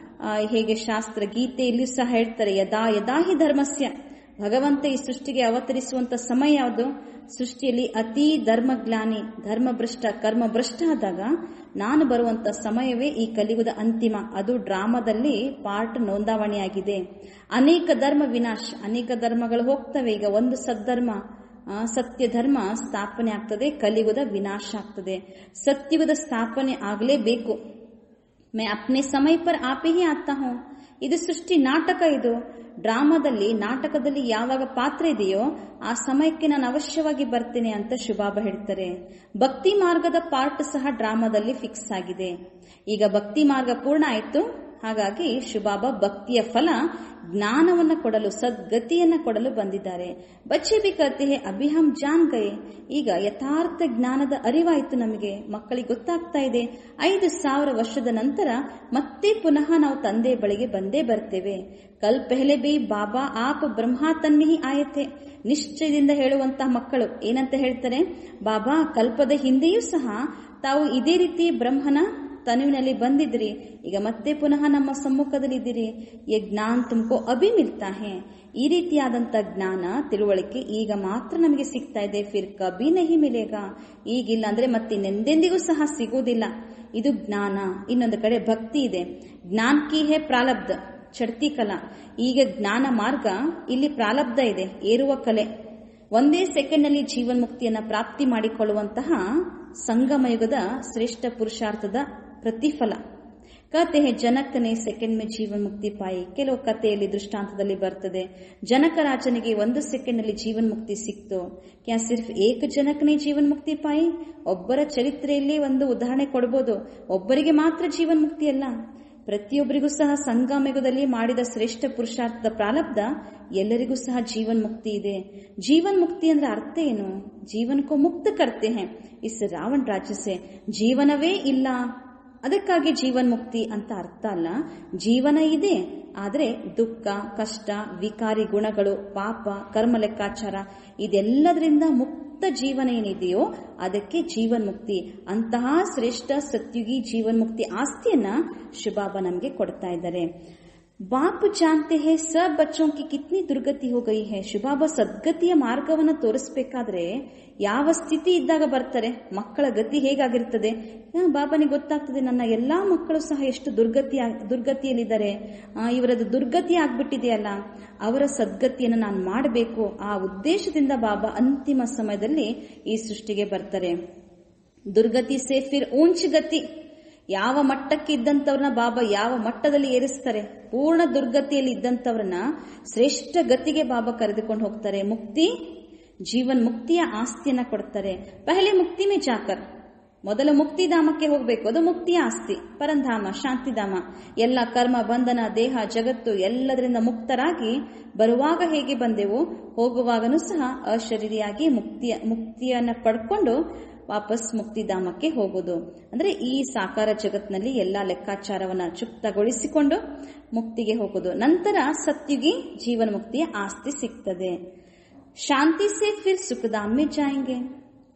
ಹೇಗೆ ಶಾಸ್ತ್ರ ಗೀತೆಯಲ್ಲಿಯೂ ಸಹ ಹೇಳ್ತಾರೆ, ಯದಾ ಯದಾ ಹಿ ಧರ್ಮಸ್ಯ. ಭಗವಂತ ಈ ಸೃಷ್ಟಿಗೆ ಅವತರಿಸುವಂತ ಸಮಯ ಯಾವುದು? ಸೃಷ್ಟಿಯಲ್ಲಿ ಅತಿ ಧರ್ಮಜ್ಞಾನಿ, ಧರ್ಮಭ್ರಷ್ಟ, ಕರ್ಮಭ್ರಷ್ಟ ಆದಾಗ ನಾನು ಬರುವಂತ ಸಮಯವೇ ಈ ಕಲಿಯುಗದ ಅಂತಿಮ. ಅದು ಡ್ರಾಮಾದಲ್ಲಿ ಪಾರ್ಟ್ ನೋಂದಾವಣೆಯಾಗಿದೆ. ಅನೇಕ ಧರ್ಮ ವಿನಾಶ, ಅನೇಕ ಧರ್ಮಗಳು ಹೋಗ್ತವೆ. ಈಗ ಒಂದು ಸದ್ಧರ್ಮ, ಸತ್ಯ ಧರ್ಮ ಸ್ಥಾಪನೆ ಆಗ್ತದೆ, ಕಲಿಯುಗದ ವಿನಾಶ ಆಗ್ತದೆ. ಸತ್ಯುಗದ ಸ್ಥಾಪನೆ ಆಗಲೇಬೇಕು. ಮೈ ಅಪ್ನೆ ಸಮಯ ಪರ್ ಆಪೇ ಹಿ ಆತಾ ಹೂಂ. ಇದು ಸೃಷ್ಟಿ ನಾಟಕ. ಇದು ಡ್ರಾಮಾದಲ್ಲಿ, ನಾಟಕದಲ್ಲಿ ಯಾವಾಗ ಪಾತ್ರ ಇದೆಯೋ ಆ ಸಮಯಕ್ಕೆ ನಾನು ಅವಶ್ಯವಾಗಿ ಬರ್ತೇನೆ ಅಂತ ಶುಭಾಬ ಹೇಳ್ತಾರೆ. ಭಕ್ತಿ ಮಾರ್ಗದ ಪಾರ್ಟ್ ಸಹ ಡ್ರಾಮಾದಲ್ಲಿ ಫಿಕ್ಸ್ ಆಗಿದೆ. ಈಗ ಭಕ್ತಿ ಮಾರ್ಗ ಪೂರ್ಣ ಆಯಿತು. ಹಾಗಾಗಿ ಶುಭಾಬ ಭಕ್ತಿಯ ಫಲ ಜ್ಞಾನವನ್ನ ಕೊಡಲು, ಸದ್ಗತಿಯನ್ನ ಕೊಡಲು ಬಂದಿದ್ದಾರೆ. ಬಚ್ಚೆ ಬಿ ಕರ್ತೆ ಹೇ ಅಭಿ ಹಮ್ ಜಾನ್ ಗಯೆ. ಈಗ ಯಥಾರ್ಥ ಜ್ಞಾನದ ಅರಿವಾಯಿತು ನಮಗೆ, ಮಕ್ಕಳಿಗೆ ಗೊತ್ತಾಗ್ತಾ ಇದೆ. 5000 ವರ್ಷದ ನಂತರ ಮತ್ತೆ ಪುನಃ ನಾವು ತಂದೆ ಬಳಿಗೆ ಬಂದೇ ಬರ್ತೇವೆ. ಕಲ್ ಪೆಹಲೆ ಬಿ ಬಾಬಾ ಆಪ್ ಬ್ರಹ್ಮ ತನ್ಮಿ ಆಯತೆ. ನಿಶ್ಚಯದಿಂದ ಹೇಳುವಂತಹ ಮಕ್ಕಳು ಏನಂತ ಹೇಳ್ತಾರೆ? ಬಾಬಾ ಕಲ್ಪದ ಹಿಂದೆಯೂ ಸಹ ತಾವು ಇದೇ ರೀತಿ ಬ್ರಹ್ಮನ ತನುವಿನಲ್ಲಿ ಬಂದಿದ್ರಿ, ಈಗ ಮತ್ತೆ ಪುನಃ ನಮ್ಮ ಸಮ್ಮುಖದಲ್ಲಿ ಇದ್ದೀರಿ. ಯೇ ಜ್ಞಾನ ತುಮಕೋ ಅಭಿ ಮಿಲ್ತಾ ಹೇ. ಈ ರೀತಿಯಾದಂತ ಜ್ಞಾನ, ತಿಳುವಳಿಕೆ ಈಗ ಮಾತ್ರ ನಮಗೆ ಸಿಗ್ತಾ ಇದೆ. ಫಿರ್ ಕಭಿ ನಹಿ ಮಿಲೇಗಾ. ಈಗಿಲ್ಲ ಅಂದ್ರೆ ಮತ್ತಿನ್ನೆಂದೆಂದಿಗೂ ಸಹ ಸಿಗುವುದಿಲ್ಲ. ಇದು ಜ್ಞಾನ. ಇನ್ನೊಂದು ಕಡೆ ಭಕ್ತಿ ಇದೆ. ಜ್ಞಾನ ಕಿ ಹೇ ಪ್ರಾರಬ್ಧ ಚಡ್ತಿ ಕಲಾ. ಈಗ ಜ್ಞಾನ ಮಾರ್ಗ, ಇಲ್ಲಿ ಪ್ರಾರಬ್ಧ ಇದೆ, ಏರುವ ಕಲೆ. ಒಂದೇ ಸೆಕೆಂಡ್ನಲ್ಲಿ ಜೀವನ್ಮುಕ್ತಿಯನ್ನ ಪ್ರಾಪ್ತಿ ಮಾಡಿಕೊಳ್ಳುವಂತಹ ಸಂಗಮಯುಗದ ಶ್ರೇಷ್ಠ ಪುರುಷಾರ್ಥದ ಪ್ರತಿಫಲ. कहते हैं जनक ने ಸೆಕೆಂಡ್ में ಜೀವನ್ ಮುಕ್ತಿ ಪಾಯಿ. ಕೆಲವು ಕಥೆಯಲ್ಲಿ ದೃಷ್ಟಾಂತದಲ್ಲಿ ಬರ್ತದೆ, ಜನಕ ರಾಜನಿಗೆ 1 ಸೆಕೆಂಡ್ನಲ್ಲಿ ಜೀವನ್ ಮುಕ್ತಿ ಸಿಕ್ತು. ಕ್ಯಾ ಸಿರ್ಫ್ ಏಕ ಜನಕನೇ ಜೀವನ್ ಮುಕ್ತಿ ಪಾಯಿ? ಒಬ್ಬರ ಚರಿತ್ರೆಯಲ್ಲಿ ಒಂದು ಉದಾಹರಣೆ ಕೊಡಬಹುದು. ಒಬ್ಬರಿಗೆ ಮಾತ್ರ ಜೀವನ್ ಮುಕ್ತಿ ಅಲ್ಲ, ಪ್ರತಿಯೊಬ್ಬರಿಗೂ ಸಹ ಸಂಗಮಯುಗದಲ್ಲಿ ಮಾಡಿದ ಶ್ರೇಷ್ಠ ಪುರುಷಾರ್ಥದ ಪ್ರಾರಬ್ಧ ಎಲ್ಲರಿಗೂ ಸಹ ಜೀವನ್ ಮುಕ್ತಿ ಇದೆ. ಜೀವನ್ ಮುಕ್ತಿ ಅಂದ್ರೆ ಅರ್ಥ ಏನು? ಜೀವನ್ ಕೋ ಮುಕ್ತ ಕರ್ತೆ ಹೈ ಇಸ್ ರಾವಣ ರಾಜ್ಯ ಸೆ. ಜೀವನವೇ ಇಲ್ಲ, ಅದಕ್ಕಾಗಿ ಜೀವನ್ ಮುಕ್ತಿ ಅಂತ ಅರ್ಥ ಅಲ್ಲ. ಜೀವನ ಇದೆ, ಆದರೆ ದುಃಖ, ಕಷ್ಟ, ವಿಕಾರಿ ಗುಣಗಳು, ಪಾಪ, ಕರ್ಮ ಲೆಕ್ಕಾಚಾರ ಇದೆಲ್ಲದರಿಂದ ಮುಕ್ತ ಜೀವನ ಏನಿದೆಯೋ ಅದಕ್ಕೆ ಜೀವನ್ ಮುಕ್ತಿ. ಅಂತಹ ಶ್ರೇಷ್ಠ ಸತ್ಯುಗಿ ಜೀವನ್ ಮುಕ್ತಿ ಆಸ್ತಿಯನ್ನ ಶಿವಬಾಬಾ ನಮಗೆ ಕೊಡ್ತಾ ಇದ್ದಾರೆ. ಬಾಪ್ ಜಾನ್ತೆ ಹೇ ಸಬ್ ಬಚ್ಚೋಂ ಕಿ ಕಿತ್ನಿ ದುರ್ಗತಿ ಹೋ ಗಯಿ ಹೈ. ಶಿವಬಾಬಾ ಸದ್ಗತಿಯ ಮಾರ್ಗವನ್ನು ತೋರಿಸಬೇಕಾದ್ರೆ ಯಾವ ಸ್ಥಿತಿ ಇದ್ದಾಗ ಬರ್ತಾರೆ, ಮಕ್ಕಳ ಗತಿ ಹೇಗಾಗಿರ್ತದೆ. ಬಾಬಾನಿಗೆ ಗೊತ್ತಾಗ್ತದೆ, ನನ್ನ ಎಲ್ಲಾ ಮಕ್ಕಳು ಸಹ ಎಷ್ಟು ದುರ್ಗತಿಯಲ್ಲಿದ್ದಾರೆ, ಇವರದ್ದು ದುರ್ಗತಿ ಆಗ್ಬಿಟ್ಟಿದೆಯಲ್ಲ, ಅವರ ಸದ್ಗತಿಯನ್ನು ನಾನು ಮಾಡಬೇಕು. ಆ ಉದ್ದೇಶದಿಂದ ಬಾಬಾ ಅಂತಿಮ ಸಮಯದಲ್ಲಿ ಈ ಸೃಷ್ಟಿಗೆ ಬರ್ತಾರೆ. ದುರ್ಗತಿ ಸೇ ಫಿರ್ ಊಂಚ್ ಗತಿ. ಯಾವ ಮಟ್ಟಕ್ಕೆ ಇದ್ದಂಥವ್ರನ್ನ ಬಾಬಾ ಯಾವ ಮಟ್ಟದಲ್ಲಿ ಏರಿಸ್ತಾರೆ. ಪೂರ್ಣ ದುರ್ಗತಿಯಲ್ಲಿ ಇದ್ದಂಥವ್ರನ್ನ ಶ್ರೇಷ್ಠ ಗತಿಗೆ ಬಾಬಾ ಕರೆದುಕೊಂಡು ಹೋಗ್ತಾರೆ. ಮುಕ್ತಿ, ಜೀವನ್ ಮುಕ್ತಿಯ ಆಸ್ತಿಯನ್ನ ಕೊಡ್ತಾರೆ. ಪಹಲೆ ಮುಕ್ತಿ ಮೇ ಜಾಕರ್, ಮೊದಲು ಮುಕ್ತಿಧಾಮಕ್ಕೆ ಹೋಗಬೇಕು, ಅದು ಮುಕ್ತಿಯ ಆಸ್ತಿ. ಪರಂಧಾಮ, ಶಾಂತಿಧಾಮ, ಎಲ್ಲ ಕರ್ಮ ಬಂಧನ, ದೇಹ, ಜಗತ್ತು ಎಲ್ಲದರಿಂದ ಮುಕ್ತರಾಗಿ ಬರುವಾಗ ಹೇಗೆ ಬಂದೆವು, ಹೋಗುವಾಗನೂ ಸಹ ಅಶರೀರಿಯಾಗಿ ಮುಕ್ತಿಯನ್ನ ಪಡ್ಕೊಂಡು ವಾಪಸ್ ಮುಕ್ತಿಧಾಮಕ್ಕೆ ಹೋಗೋದು. ಅಂದ್ರೆ ಈ ಸಾಕಾರ ಜಗತ್ನಲ್ಲಿ ಎಲ್ಲಾ ಲೆಕ್ಕಾಚಾರವನ್ನ ಚುಕ್ತಗೊಳಿಸಿಕೊಂಡು ಮುಕ್ತಿಗೆ ಹೋಗೋದು. ನಂತರ ಸತ್ಯುಗಿ ಜೀವನ ಮುಕ್ತಿಯ ಆಸ್ತಿ ಸಿಗ್ತದೆ. ಶಾಂತಿ ಸೇ ಫಿರ್ ಸುಖಧಾಮೆ ಜಾಯಂಗೆ.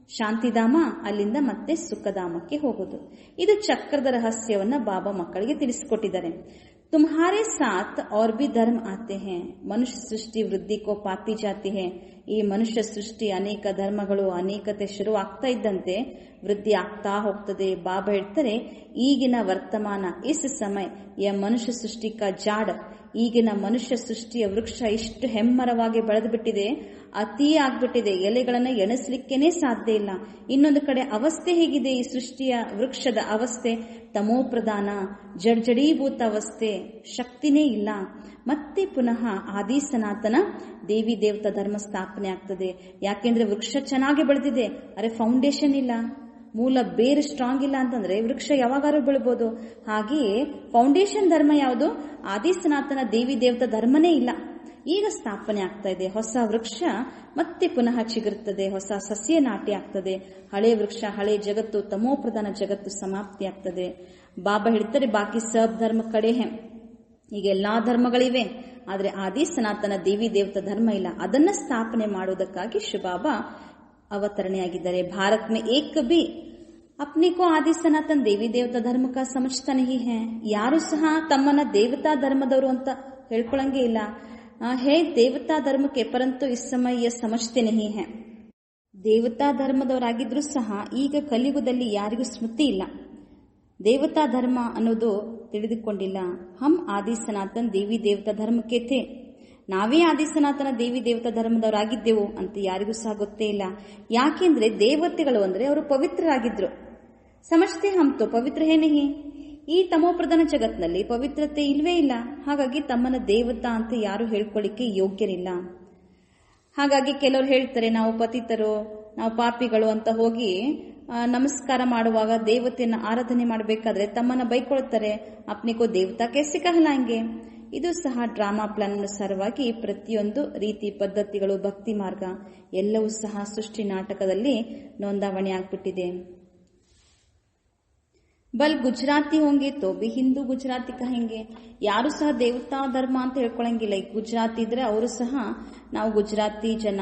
ಶಾಂತಿಧಾಮ, ಅಲ್ಲಿಂದ ಮತ್ತೆ ಸುಖಧಾಮಕ್ಕೆ ಹೋಗೋದು. ಇದು ಚಕ್ರದ ರಹಸ್ಯವನ್ನ ಬಾಬಾ ಮಕ್ಕಳಿಗೆ ತಿಳಿಸಿಕೊಟ್ಟಿದ್ದಾರೆ. तुम्हारे साथ और भी धर्म आते हैं, मनुष्य सृष्टि वृद्धि को पाती जाती है. ಈ ಮನುಷ್ಯ ಸೃಷ್ಟಿ ಅನೇಕ ಧರ್ಮಗಳು ಅನೇಕತೆ ಶುರು ಆಗ್ತಾ ಇದ್ದಂತೆ ವೃದ್ಧಿ ಆಗ್ತಾ ಹೋಗ್ತದೆ. ಬಾಬಾ ಹೇಳ್ತಾರೆ, ಈಗಿನ ವರ್ತಮಾನ ಇಸ್ ಸಮಯ ಯ ಮನುಷ್ಯ ಸೃಷ್ಟಿ ಕಾ ಜಾಡ್. ಈಗಿನ ಮನುಷ್ಯ ಸೃಷ್ಟಿಯ ವೃಕ್ಷ ಇಷ್ಟು ಹೆಮ್ಮರವಾಗಿ ಬೆಳೆದು ಬಿಟ್ಟಿದೆ, ಅತಿ ಆಗ್ಬಿಟ್ಟಿದೆ, ಎಲೆಗಳನ್ನ ಎಣಿಸ್ಲಿಕ್ಕೇನೆ ಸಾಧ್ಯ ಇಲ್ಲ. ಇನ್ನೊಂದು ಕಡೆ ಅವಸ್ಥೆ ಹೇಗಿದೆ, ಈ ಸೃಷ್ಟಿಯ ವೃಕ್ಷದ ಅವಸ್ಥೆ ತಮೋ ಪ್ರಧಾನ, ಜಡ್ಜಡೀಭೂತ ಅವಸ್ಥೆ, ಶಕ್ತಿನೇ ಇಲ್ಲ. ಮತ್ತೆ ಪುನಃ ಆದಿ ಸನಾತನ ದೇವಿ ದೇವತಾ ಧರ್ಮ ಸ್ಥಾಪನೆ ಆಗ್ತದೆ. ಯಾಕೆಂದ್ರೆ ವೃಕ್ಷ ಚೆನ್ನಾಗಿ ಬೆಳೆದಿದೆ, ಅರೆ ಫೌಂಡೇಶನ್ ಇಲ್ಲ, ಮೂಲ ಬೇರೆ ಸ್ಟ್ರಾಂಗ್ ಇಲ್ಲ ಅಂತಂದ್ರೆ ವೃಕ್ಷ ಯಾವಾಗಾದ್ರೂ ಬೆಳಬಹುದು. ಹಾಗೆಯೇ ಫೌಂಡೇಶನ್ ಧರ್ಮ ಯಾವುದು? ಆದಿ ಸನಾತನ ದೇವಿ ದೇವತಾ ಧರ್ಮನೇ ಇಲ್ಲ. ಈಗ ಸ್ಥಾಪನೆ ಆಗ್ತಾ ಇದೆ, ಹೊಸ ವೃಕ್ಷ ಮತ್ತೆ ಪುನಃ ಚಿಗುರುತ್ತದೆ, ಹೊಸ ಸಸ್ಯ ನಾಟಿ ಆಗ್ತದೆ. ಹಳೆ ವೃಕ್ಷ, ಹಳೆ ಜಗತ್ತು, ತಮೋಪ್ರಧಾನ ಜಗತ್ತು ಸಮಾಪ್ತಿ ಆಗ್ತದೆ. ಬಾಬಾ ಹೇಳ್ತಾರೆ, ಬಾಕಿ ಸಬ್ ಧರ್ಮ ಕಡೆ ಹೇ. ಈಗ ಎಲ್ಲಾ ಧರ್ಮಗಳಿವೆ, ಆದ್ರೆ ಆದಿ ಸನಾತನ ದೇವಿ ದೇವತಾ ಧರ್ಮ ಇಲ್ಲ. ಅದನ್ನ ಸ್ಥಾಪನೆ ಮಾಡುವುದಕ್ಕಾಗಿ ಶಿವಬಾಬಾ ಅವತರಣೆಯಾಗಿದ್ದಾರೆ. ಭಾರತ್ ಮೇ ಏಕ್ ಬಿ ಅಪ್ನೆ ಕೋ ಆದಿ ಸನಾತನ ದೇವಿ ದೇವತಾ ಧರ್ಮ ಕಾ ಸಮಜ್ತಾ ನಹೀ ಹೈ. ಯಾರು ಸಹ ತಮ್ಮನ್ನ ದೇವತಾ ಧರ್ಮದವರು ಅಂತ ಹೇಳ್ಕೊಳಂಗೆ ಇಲ್ಲ. ಹೇ ದೇವತಾ ಧರ್ಮಕ್ಕೆ, ಪರಂತು ಇಸ್ ಸಮಯ ಸಮಜ್ತೆ ನಹೀ ಹೈ. ದೇವತಾ ಧರ್ಮದವರಾಗಿದ್ರೂ ಸಹ ಈಗ ಕಲಿಯುಗದಲ್ಲಿ ಯಾರಿಗೂ ಸ್ಮೃತಿ ಇಲ್ಲ, ದೇವತಾ ಧರ್ಮ ಅನ್ನೋದು ತಿಳಿದುಕೊಂಡಿಲ್ಲ. ಹಮ್ ಆದಿ ಸನಾತನ್ ದೇವಿ ದೇವತಾ ಧರ್ಮಕ್ಕೆ ಥೇ, ನಾವೇ ಆದಿ ಸನಾತನ ದೇವಿ ದೇವತಾ ಧರ್ಮದವರಾಗಿದ್ದೆವು ಅಂತ ಯಾರಿಗೂ ಸಹ ಗೊತ್ತೇ ಇಲ್ಲ. ಯಾಕೆಂದ್ರೆ ದೇವತೆಗಳು ಅಂದ್ರೆ ಅವರು ಪವಿತ್ರರಾಗಿದ್ರು. ಸಮಜ್ತೆ ಹಮ್ ತೋ ಪವಿತ್ರ ಹೇ ನಹಿ. ಈ ತಮೋಪ್ರಧಾನ ಜಗತ್ನಲ್ಲಿ ಪವಿತ್ರತೆ ಇಲ್ವೇ ಇಲ್ಲ. ಹಾಗಾಗಿ ತಮ್ಮನ್ನ ದೇವತಾ ಅಂತ ಯಾರು ಹೇಳ್ಕೊಳ್ಳಿಕ್ಕೆ ಯೋಗ್ಯರಿಲ್ಲ. ಹಾಗಾಗಿ ಕೆಲವರು ಹೇಳ್ತಾರೆ, ನಾವು ಪತಿತರು, ನಾವು ಪಾಪಿಗಳು ಅಂತ ಹೋಗಿ ನಮಸ್ಕಾರ ಮಾಡುವಾಗ ದೇವತೆಯನ್ನ ಆರಾಧನೆ ಮಾಡಬೇಕಾದ್ರೆ ತಮ್ಮನ್ನ ಬೈಕೊಳ್ತಾರೆ, ಅಪ್ನಿಕೋ ದೇವತಾ ಕೇಸಿ ಕಹಲಾಂಗೆ. ಇದು ಸಹ ಡ್ರಾಮಾ ಪ್ಲಾನ್ ಅನುಸಾರವಾಗಿ ಪ್ರತಿಯೊಂದು ರೀತಿ ಪದ್ಧತಿಗಳು, ಭಕ್ತಿ ಮಾರ್ಗ ಎಲ್ಲವೂ ಸಹ ಸೃಷ್ಟಿ ನಾಟಕದಲ್ಲಿ ನೋಂದಾವಣೆ ಆಗ್ಬಿಟ್ಟಿದೆ. ಬಲ್ ಗುಜರಾತಿ ಹೋಂಗೆ ತೋ ಬಿ ಹಿಂದೂ ಗುಜರಾತಿ ಕಹೆಂಗೆ. ಯಾರು ಸಹ ದೇವತಾ ಧರ್ಮ ಅಂತ ಹೇಳ್ಕೊಳಂಗಿಲ್ಲ. ಈಗ ಗುಜರಾತಿ ಇದ್ರೆ ಅವರು ಸಹ ನಾವು ಗುಜರಾತಿ ಜನ,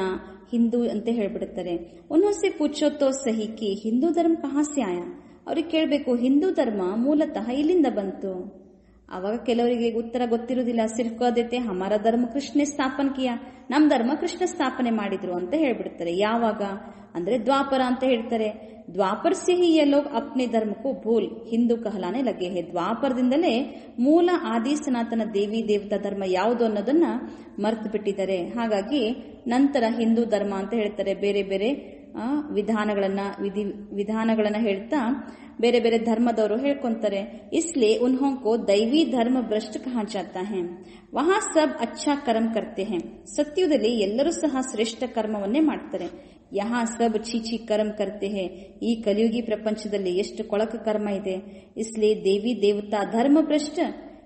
ಹಿಂದೂ ಅಂತ ಹೇಳ್ಬಿಡ್ತಾರೆ. ಉನ್ನೋಸೆ ಪೂಛೋ ತೋ ಸಹಿ ಕಿ ಹಿಂದೂ ಧರ್ಮ ಕಹಾ ಸೆ ಆಯಾ. ಅವ್ರಿಗೆ ಕೇಳಬೇಕು, ಹಿಂದೂ ಧರ್ಮ ಮೂಲತಃ ಇಲ್ಲಿಂದ ಬಂತು. ಅವಾಗ ಕೆಲವರಿಗೆ ಉತ್ತರ ಗೊತ್ತಿರುವುದಿಲ್ಲ. ಸಿರ್ಫ್ ಕದೇತೆ ಹಮಾರ ಧರ್ಮ ಕೃಷ್ಣ ಸ್ಥಾಪನೆ ಕಿಯಾ, ನಮ್ ಧರ್ಮ ಕೃಷ್ಣ ಸ್ಥಾಪನೆ ಮಾಡಿದ್ರು ಅಂತ ಹೇಳ್ಬಿಡ್ತಾರೆ. ಯಾವಾಗ ಅಂದ್ರೆ ದ್ವಾಪರ ಅಂತ ಹೇಳ್ತಾರೆ. ದ್ವಾಪರ ಸೆ ಹಿ ಯೇ ಲೋಗ್ ಅಪ್ನೆ ಧರ್ಮಕ್ಕೂ ಭೂಲ್ ಹಿಂದೂ ಕಹಲಾನೆ ಲಗೆ ಹೇ. ದ್ವಾಪರದಿಂದಲೇ ಮೂಲ ಆದಿ ಸನಾತನ ದೇವಿ ದೇವತಾ ಧರ್ಮ ಯಾವುದು ಅನ್ನೋದನ್ನ ಮರ್ತು ಬಿಟ್ಟಿದ್ದಾರೆ. ಹಾಗಾಗಿ ನಂತರ ಹಿಂದೂ ಧರ್ಮ ಅಂತ ಹೇಳ್ತಾರೆ. ಬೇರೆ ಬೇರೆ ವಿಧಾನಗಳನ್ನ ಹೇಳ್ತಾ ಬೇರೆ ಬೇರೆ ಧರ್ಮದವರು ಹೇಳ್ಕೊಂತಾರೆ. ಇಸ್ಲಿಯೇ ಉನ್ಹೋಂಕೋ ದೈವಿ ಧರ್ಮ ಭ್ರಷ್ಟ ಕಹಾ ಜಾತಾ ಹೈ. ವಹಾ ಸಬ್ ಅಚ್ಚಾ ಕರ್ಮ ಕರ್ತೆ ಹೈ. ಸತ್ಯದಲ್ಲಿ ಎಲ್ಲರೂ ಸಹ ಶ್ರೇಷ್ಠ ಕರ್ಮವನ್ನೇ ಮಾಡ್ತಾರೆ. ಯಹಾ ಸಬ್ ಛೀ ಕರ್ಮ ಕರ್ತೆ ಹೈ. ಈ ಕಲಿಯುಗಿ ಪ್ರಪಂಚದಲ್ಲಿ ಎಷ್ಟು ಕೊಳಕ ಕರ್ಮ ಇದೆ. ಇಸ್ಲಿಯೇ ದೇವಿ ದೇವತಾ ಧರ್ಮ ಭ್ರಷ್ಟ.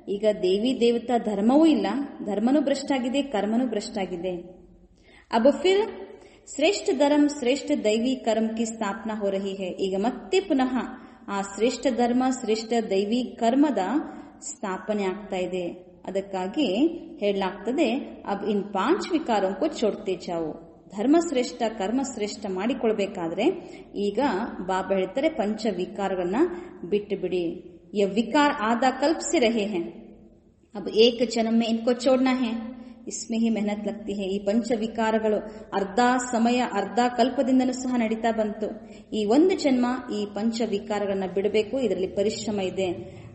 ಈಗ ದೇವಿ ದೇವತಾ ಧರ್ಮವೂ ಇಲ್ಲ, ಧರ್ಮನೂ ಭ್ರಷ್ಟ ಆಗಿದೆ, ಕರ್ಮನೂ ಭ್ರಷ್ಟ ಆಗಿದೆ. ಅಬ್ ಫಿರ್ ಶ್ರೇಷ್ಠ ಧರ್ಮ ಶ್ರೇಷ್ಠ ದೈವಿ ಕರ್ಮ ಕಿ ಸ್ಥಾಪನಾ ಹೋ ರಹಿ ಹೈ. ಈಗ ಮತ್ತೆ ಪುನಃ ಆ ಶ್ರೇಷ್ಠ ಧರ್ಮ ಶ್ರೇಷ್ಠ ದೈವಿ ಕರ್ಮದ ಸ್ಥಾಪನೆ ಆಗ್ತಾ ಇದೆ. ಅದಕ್ಕಾಗಿ ಹೇಳಲಾಗ್ತದೆ, ಅಬ್ ಇನ್ 5 ವಿಕಾರೋಂಕೋ ಚೋಡ್ತೆ ಜಾವು. ಧರ್ಮ ಶ್ರೇಷ್ಠ ಕರ್ಮ ಶ್ರೇಷ್ಠ ಮಾಡಿಕೊಳ್ಬೇಕಾದ್ರೆ ಈಗ ಬಾಬಾ ಹೇಳ್ತಾರೆ, ಪಂಚ ವಿಕಾರಗಳನ್ನ ಬಿಟ್ಟು ಬಿಡಿ. ಯ ವಿಕಾರ ಆದ ಕಲ್ಪ ಸೆ ರಹೆ ಹೈ, ಅಬ್ ಏಕ ಜನ್ಮ ಮೇ ಇನ್ಕೋ ಚೋಡ್ನಾ ಹೈ. ಇಸ್ಮೆ ಹಿ ಮೆಹನತ್ ಲಗ್ತಿ ಹೈ. ಈ ಪಂಚ ವಿಕಾರಗಳು ಅರ್ಧ ಸಮಯ ಅರ್ಧ ಕಲ್ಪದಿಂದಲೂ ಸಹ ನಡೀತಾ ಬಂತು. ಈ ಒಂದು ಜನ್ಮ ಈ ಪಂಚ ವಿಕಾರಗಳನ್ನ ಬಿಡಬೇಕು, ಇದರಲ್ಲಿ ಪರಿಶ್ರಮ ಇದೆ.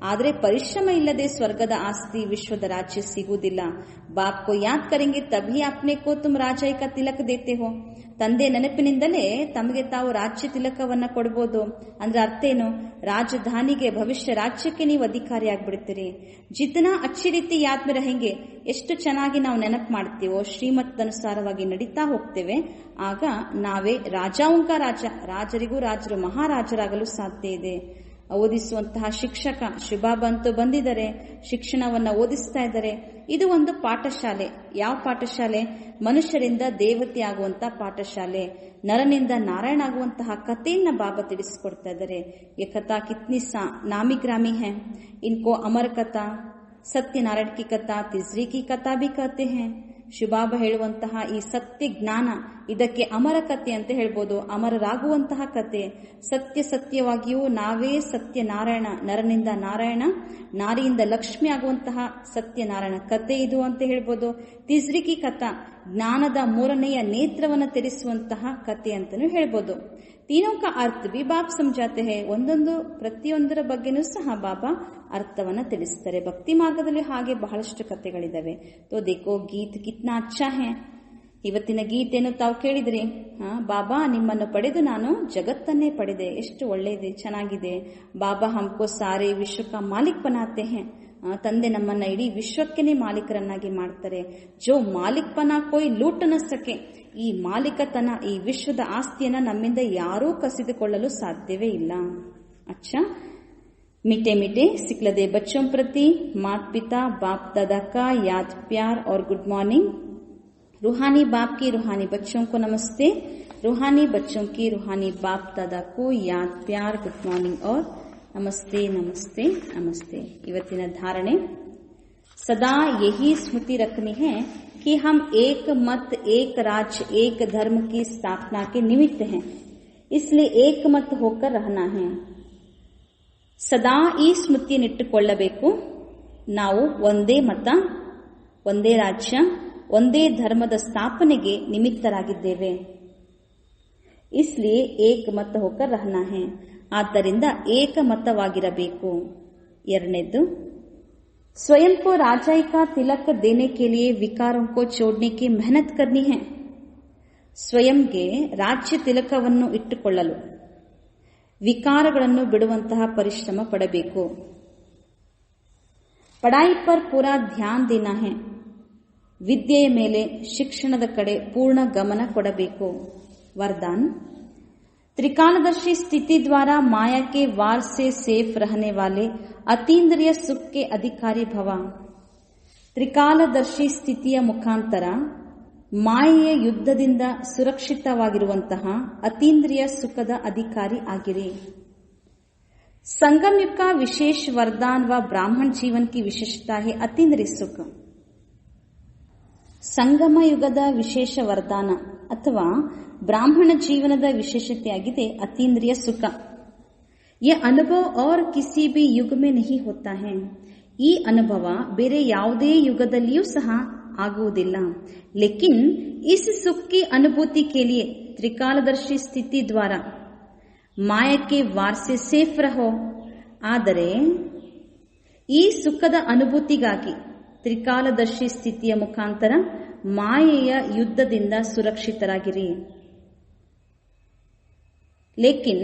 ಆದ್ರೆ ಪರಿಶ್ರಮ ಇಲ್ಲದೆ ಸ್ವರ್ಗದ ಆಸ್ತಿ ವಿಶ್ವದ ರಾಜ್ಯ ಸಿಗುವುದಿಲ್ಲ. ಬಾಪ್ ಕೋ ಯಾದ್ ಕರೆಂಗೆ ತಭಿ ಅಪ್ನೆ ಕೋ ತುಮ್ ರಾಜಾಯಿ ಕಾ ತಿಲಕ್ ದೇತೆ ಹೋ. ತಂದೆ ನೆನಪಿನಿಂದಲೇ ತಮಗೆ ತಾವು ರಾಜ್ಯ ತಿಲಕವನ್ನ ಕೊಡಬಹುದು. ಅಂದ್ರೆ ಅರ್ಥ ಏನು? ರಾಜಧಾನಿಗೆ ಭವಿಷ್ಯ ರಾಜ್ಯಕ್ಕೆ ನೀವು ಅಧಿಕಾರಿ ಆಗ್ಬಿಡ್ತೀರಿ. ಜಿತನಾ ಅಚ್ಚಿ ರೀತಿ ಯಾದ್ ಮೇ ರಹೆಂಗೆ, ಎಷ್ಟು ಚೆನ್ನಾಗಿ ನಾವು ನೆನಪು ಮಾಡ್ತೀವೋ, ಶ್ರೀಮತ್ ಅನುಸಾರವಾಗಿ ನಡೀತಾ ಹೋಗ್ತೇವೆ, ಆಗ ನಾವೇ ರಾಜಾಂಕ ರಾಜ, ರಾಜರಿಗೂ ರಾಜರು ಮಹಾರಾಜರಾಗಲು ಸಾಧ್ಯ ಇದೆ. ಓದಿಸುವಂತಹ ಶಿಕ್ಷಕ ಶಿವಬಾಬಾ ಅಂತೂ ಬಂದಿದ್ದಾರೆ, ಶಿಕ್ಷಣವನ್ನ ಓದಿಸ್ತಾ ಇದ್ದಾರೆ. ಇದು ಒಂದು ಪಾಠಶಾಲೆ. ಯಾವ ಪಾಠಶಾಲೆ? ಮನುಷ್ಯರಿಂದ ದೇವತೆ ಆಗುವಂತಹ ಪಾಠಶಾಲೆ. ನರನಿಂದ ನಾರಾಯಣ ಆಗುವಂತಹ ಕಥೆಯನ್ನ ಬಾಬಾ ತಿಳಿಸಿಕೊಡ್ತಾ ಇದ್ದಾರೆ. ये कथा कितनी नामी ग्रामी है. इनको अमर कथा, ಸತ್ಯನಾರಾಯಣ ಕಿ ಕಥಾ, ತಿಜ್ರಿ ಕಿ ಕಥಾ ಭಿ ಕಹತೆ ಹೈ. ಶಿವಬಾಬಾ ಹೇಳುವಂತಹ ಈ ಸತ್ಯ ಜ್ಞಾನ, ಇದಕ್ಕೆ ಅಮರ ಕಥೆ ಅಂತ ಹೇಳ್ಬೋದು. ಅಮರರಾಗುವಂತಹ ಕಥೆ. ಸತ್ಯವಾಗಿಯೂ ನಾವೇ ಸತ್ಯನಾರಾಯಣ, ನರನಿಂದ ನಾರಾಯಣ, ನಾರಿಯಿಂದ ಲಕ್ಷ್ಮಿ ಆಗುವಂತಹ ಸತ್ಯನಾರಾಯಣ ಕಥೆ ಇದು ಅಂತ ಹೇಳ್ಬೋದು. ತಿಜ್ರಿ ಕಿ ಕಥಾ, ಜ್ಞಾನದ 3ನೆಯ ನೇತ್ರವನ್ನು ತೆರೆಸುವಂತಹ ಕಥೆ ಅಂತಾನೂ ಹೇಳ್ಬೋದು. ತೀನೋ ಕಾ ಅರ್ಥ ಬಿ ಬಾಬ್ ಸಮಜಾತೆ ಹೈ. ಪ್ರತಿಯೊಂದರ ಬಗ್ಗೆನೂ ಸಹ ಬಾಬಾ ಅರ್ಥವನ್ನ ತಿಳಿಸ್ತಾರೆ. ಭಕ್ತಿ ಮಾರ್ಗದಲ್ಲಿ ಹಾಗೆ ಬಹಳಷ್ಟು ಕಥೆಗಳಿದಾವೆ. ತೋ ದೇಖೋ ಗೀತ್ ಕಿತ್ನಾ ಅಚ್ಚಾ ಹೈ. ಇವತ್ತಿನ ಗೀತೆಯನ್ನು ತಾವು ಕೇಳಿದ್ರಿ. ಬಾಬಾ ನಿಮ್ಮನ್ನು ಪಡೆದು ನಾನು ಜಗತ್ತನ್ನೇ ಪಡೆದೆ, ಎಷ್ಟು ಒಳ್ಳೆಯದೆ, ಚೆನ್ನಾಗಿದೆ. ಬಾಬಾ ಹಮ್ಕೋ ಸಾರೆ ವಿಶ್ವ ಕಾ ಮಾಲಿಕ್ ಬನಾತೆ ಹೈ. ತಂದೆ ನಮ್ಮನ್ನ ಇಡೀ ವಿಶ್ವಕ್ಕೆನೆ ಮಾಲೀಕರನ್ನಾಗಿ ಮಾಡ್ತಾರೆ. ಜೋ ಮಾಲಿಕ್ ಪನಾ ಕೋಯಿ ಲೂಟ ನ ಸಕೆ. ಈ ಮಾಲೀಕತನ, ಈ ವಿಶ್ವದ ಆಸ್ತಿಯನ್ನ ನಮ್ಮಿಂದ ಯಾರೂ ಕಸಿದುಕೊಳ್ಳಲು ಸಾಧ್ಯವೇ ಇಲ್ಲ. ಅಚ್ಚಾ, मीठे मीठे सिखलदे बच्चों प्रति माता पिता बाप दादा का याद प्यार और गुड मॉर्निंग. रूहानी बाप की रूहानी बच्चों को नमस्ते. रूहानी बच्चों की रूहानी बाप दादा को याद प्यार गुड मॉर्निंग और नमस्ते नमस्ते नमस्ते. ಇವತ್ತಿನ ಧಾರಣೆ, सदा यही स्मृति रखनी है कि हम एक मत एक राज्य एक धर्म की स्थापना के निमित्त हैं, इसलिए एक मत होकर रहना है. ಸದಾ ಈ ಸ್ಮೃತಿಯನ್ನಿಟ್ಟುಕೊಳ್ಳಬೇಕು. ನಾವು ಒಂದೇ ಮತ, ಒಂದೇ ರಾಜ್ಯ, ಒಂದೇ ಧರ್ಮದ ಸ್ಥಾಪನೆಗೆ ನಿಮಿತ್ತರಾಗಿದ್ದೇವೆ. ಇಸ್ಲಿಯೇ ಏಕ ಮತ ಹೋಕರ್ ರಹನಾ ಹೈ. ಆದ್ದರಿಂದ ಏಕಮತವಾಗಿರಬೇಕು. ಎರಡನೇದ್ದು, ಸ್ವಯಂ ಕೋ ರಾಜಾಯಿ ಕಾ ತಿಲಕ್ ದೇನೆ ಕೆ ಲಿಯೆ ವಿಕಾರೋಂ ಕೋ ಚೋಡ್ನೆ ಕಿ ಮೆಹನತ್ ಕರ್ನಿ ಹೈ. ಸ್ವಯಂಗೆ ರಾಜ್ಯ ತಿಲಕವನ್ನು ಇಟ್ಟುಕೊಳ್ಳಲು ವಿಕಾರಗಳನ್ನು ಬಿಡುವಂತಹ ಪರಿಶ್ರಮ ಪಡಬೇಕು. ಪಢಾಯಿ ಪರ್ ಪೂರಾ ಧ್ಯಾನ್ ದೇನಾ ಹೈ. ವಿದ್ಯೆಯ ಮೇಲೆ, ಶಿಕ್ಷಣದ ಕಡೆ ಪೂರ್ಣ ಗಮನ ಕೊಡಬೇಕು. वरदान, त्रिकालदर्शी स्थिति द्वारा माया के वार से सेफ रहने वाले अतीन्द्रिय सुख के अधिकारी भव. ತ್ರಿಕಾಲದರ್ಶಿ ಸ್ಥಿತಿಯ ಮುಖಾಂತರ ಮಾಯೆಯ ಯುದ್ಧದಿಂದ ಸುರಕ್ಷಿತವಾಗಿರುವಂತಹ ಅತೀಂದ್ರಿಯ ಸುಖದ ಅಧಿಕಾರಿ ಆಗಿರಿ. संगम युग का विशेष वरदान व ब्राह्मण जीवन की विशेषता है अतीन्द्रिय सुख. ಸಂಗಮ ಯುಗದ ವಿಶೇಷ ವರದಾನ ಅಥವಾ ಬ್ರಾಹ್ಮಣ ಜೀವನದ ವಿಶೇಷತೆಯಾಗಿದೆ ಅತೀಂದ್ರಿಯ ಸುಖ. ये अनुभव और किसी भी युग में नहीं होता है. ಈ ಅನುಭವ ಬೇರೆ ಯಾವುದೇ ಯುಗದಲ್ಲಿಯೂ ಸಹ ಆಗುವುದಿಲ್ಲ. ಲೇಕಿನ್ ಇಸ್ ಸುಖ की अनुभूति के लिए त्रिकालदर्शी स्थिति द्वारा माया के वार से सेफ रहो. ಆದರೆ ಈ ಸುಖದ ಅನುಭೂತಿಗಾಗಿ ತ್ರಿಕಾಲದರ್ಶಿ ಸ್ಥಿತಿಯ ಮುಖಾಂತರ ಮಾಯೆಯ ಯುದ್ಧದಿಂದ ಸುರಕ್ಷಿತರಾಗಿರಿ. लेकिन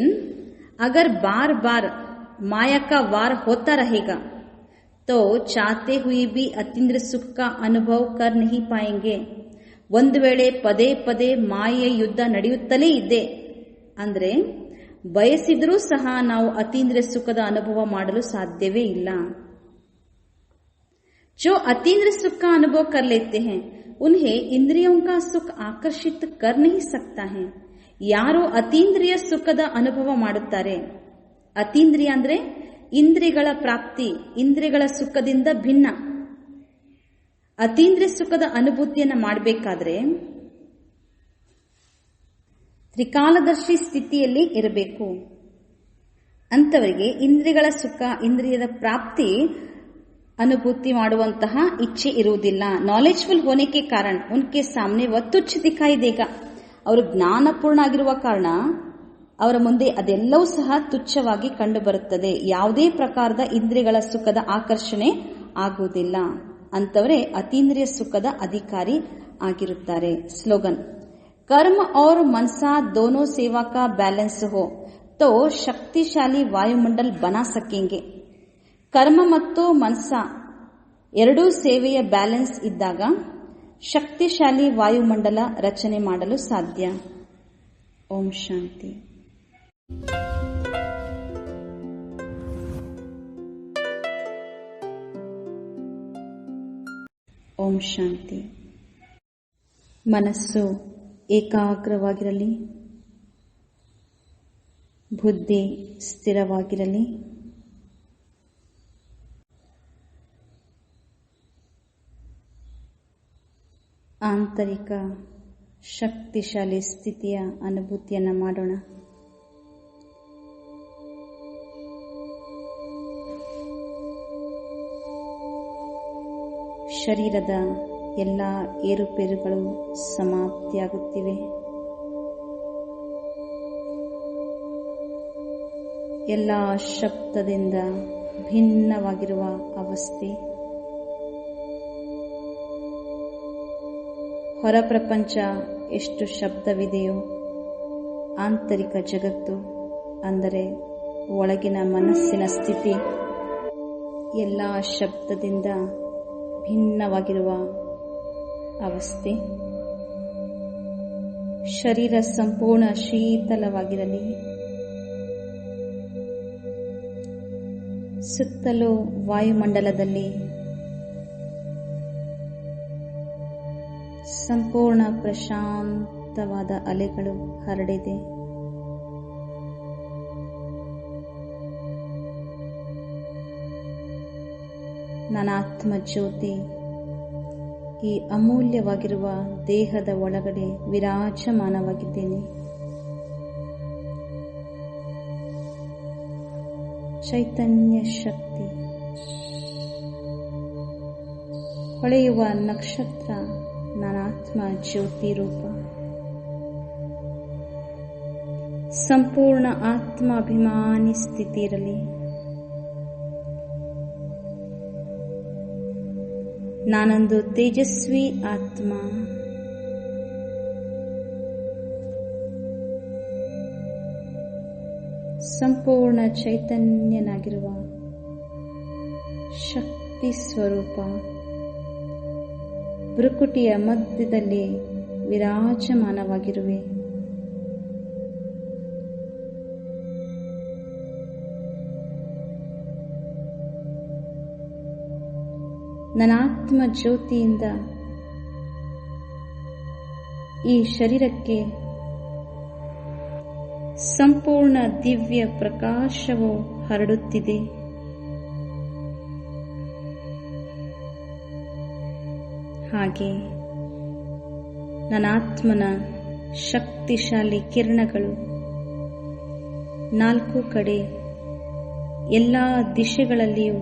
अगर बार बार माया का वार होता रहेगा तो चाहते हुए भी अतीन्द्र सुख का अनुभव कर नहीं पाएंगे. ಒಂದು ವೇಳೆ ಪದೇ ಪದೇ ಮಾಯೆಯ ಯುದ್ಧ ನಡೆಯುತ್ತಲೇ ಇದೆ ಅಂದ್ರೆ ಬಯಸಿದ್ರೂ ಸಹ ನಾವು ಅತೀಂದ್ರಿಯ ಸುಖದ ಅನುಭವ ಮಾಡಲು ಸಾಧ್ಯವೇ ಇಲ್ಲ. जो अतीन्द्रिय सुख का अनुभव कर लेते हैं उन्हें इंद्रियों का सुख आकर्षित कर नहीं सकता है. ಯಾರು ಅತೀಂದ್ರಿಯ ಸುಖದ ಅನುಭವ ಮಾಡುತ್ತಾರೆ, ಅತೀಂದ್ರಿಯ ಅಂದ್ರೆ ಇಂದ್ರಿಯಗಳ ಪ್ರಾಪ್ತಿ, ಇಂದ್ರಿಯಗಳ ಸುಖದಿಂದ ಭಿನ್ನ. ಅತೀಂದ್ರಿಯ ಸುಖದ ಅನುಭೂತಿಯನ್ನು ಮಾಡಬೇಕಾದ್ರೆ ತ್ರಿಕಾಲದರ್ಶಿ ಸ್ಥಿತಿಯಲ್ಲಿ ಇರಬೇಕು. ಅಂತವರಿಗೆ ಇಂದ್ರಿಯಗಳ ಸುಖ, ಇಂದ್ರಿಯದ ಪ್ರಾಪ್ತಿ ಅನುಭೂತಿ ಮಾಡುವಂತಹ ಇಚ್ಛೆ ಇರುವುದಿಲ್ಲ. ನಾಲೆಜ್ಫುಲ್ ಹೋನೆ ಕೆ ಕಾರಣ ಉನ್ಕೆ ಸಾಮ್ನೆ ವಹ ತುಚ್ಛ ದಿಖಾಯಿ ದೇಗಾ. ಅವರು ಜ್ಞಾನಪೂರ್ಣ ಆಗಿರುವ ಕಾರಣ ಅವರ ಮುಂದೆ ಅದೆಲ್ಲವೂ ಸಹ ತುಚ್ಛವಾಗಿ ಕಂಡುಬರುತ್ತದೆ. ಯಾವುದೇ ಪ್ರಕಾರದ ಇಂದ್ರಿಯಗಳ ಸುಖದ ಆಕರ್ಷಣೆ ಆಗುವುದಿಲ್ಲ. ಅಂತವರೇ ಅತೀಂದ್ರಿಯ ಸುಖದ ಅಧಿಕಾರಿ ಆಗಿರುತ್ತಾರೆ. ಸ್ಲೋಗನ್: कर्म और मनसा दोनों सेवा का बैलेंस हो तो शक्तिशाली वायुमंडल बना सकेंगे. ಕರ್ಮ ಮತ್ತು ಮನಸ ಎರಡೂ ಸೇವೆಯ ಬ್ಯಾಲೆನ್ಸ್ ಇದ್ದಾಗ ಶಕ್ತಿಶಾಲಿ ವಾಯುಮಂಡಲ ರಚನೆ ಮಾಡಲು ಸಾಧ್ಯ. ಓಂ ಶಾಂತಿ. ಓಂ ಶಾಂತಿ. ಮನಸ್ಸು ಏಕಾಗ್ರವಾಗಿರಲಿ, ಬುದ್ಧಿ ಸ್ಥಿರವಾಗಿರಲಿ. ಆಂತರಿಕ ಶಕ್ತಿಶಾಲಿ ಸ್ಥಿತಿಯ ಅನುಭೂತಿಯನ್ನು ಮಾಡೋಣ. ಶರೀರದ ಎಲ್ಲ ಏರುಪೇರುಗಳು ಸಮಾಪ್ತಿಯಾಗುತ್ತಿವೆ. ಎಲ್ಲ ಶಬ್ದದಿಂದ ಭಿನ್ನವಾಗಿರುವ ಅವಸ್ಥೆ. ಹೊರ ಪ್ರಪಂಚ ಎಷ್ಟು ಶಬ್ದವಿದೆಯೋ ಆಂತರಿಕ ಜಗತ್ತು ಅಂದರೆ ಒಳಗಿನ ಮನಸ್ಸಿನ ಸ್ಥಿತಿ ಎಲ್ಲ ಶಬ್ದದಿಂದ ಭಿನ್ನವಾಗಿರುವ ಅವಸ್ಥೆ. ಶರೀರ ಸಂಪೂರ್ಣ ಶೀತಲವಾಗಿರಲಿ. ಸುತ್ತಲೂ ವಾಯುಮಂಡಲದಲ್ಲಿ ಸಂಪೂರ್ಣ ಪ್ರಶಾಂತವಾದ ಅಲೆಗಳು ಹರಡಿದೆ. ನಾನಾತ್ಮ ಜ್ಯೋತಿ ಈ ಅಮೂಲ್ಯವಾಗಿರುವ ದೇಹದ ಒಳಗಡೆ ವಿರಾಜಮಾನವಾಗಿದ್ದೇನೆ. ಚೈತನ್ಯ ಶಕ್ತಿ, ಹೊಳೆಯುವ ನಕ್ಷತ್ರ ನಾನಾತ್ಮ ಜ್ಯೋತಿ ರೂಪ. ಸಂಪೂರ್ಣ ಆತ್ಮಾಭಿಮಾನಿ ಸ್ಥಿತಿ ಇರಲಿ. ನಾನೊಂದು ತೇಜಸ್ವಿ ಆತ್ಮ. ಸಂಪೂರ್ಣ ಚೈತನ್ಯನಾಗಿರುವ ಶಕ್ತಿ ಸ್ವರೂಪ ಭ್ರುಕುಟಿಯ ಮಧ್ಯದಲ್ಲಿ ವಿರಾಜಮಾನವಾಗಿರುವೆ. ನನಾತ್ಮ ಜ್ಯೋತಿಯಿಂದ ಈ ಶರೀರಕ್ಕೆ ಸಂಪೂರ್ಣ ದಿವ್ಯ ಪ್ರಕಾಶವು ಹರಡುತ್ತಿದೆ. ಹಾಗೆ ನನಾತ್ಮನ ಶಕ್ತಿಶಾಲಿ ಕಿರಣಗಳು ನಾಲ್ಕು ಕಡೆ ಎಲ್ಲ ದಿಶೆಗಳಲ್ಲಿಯೂ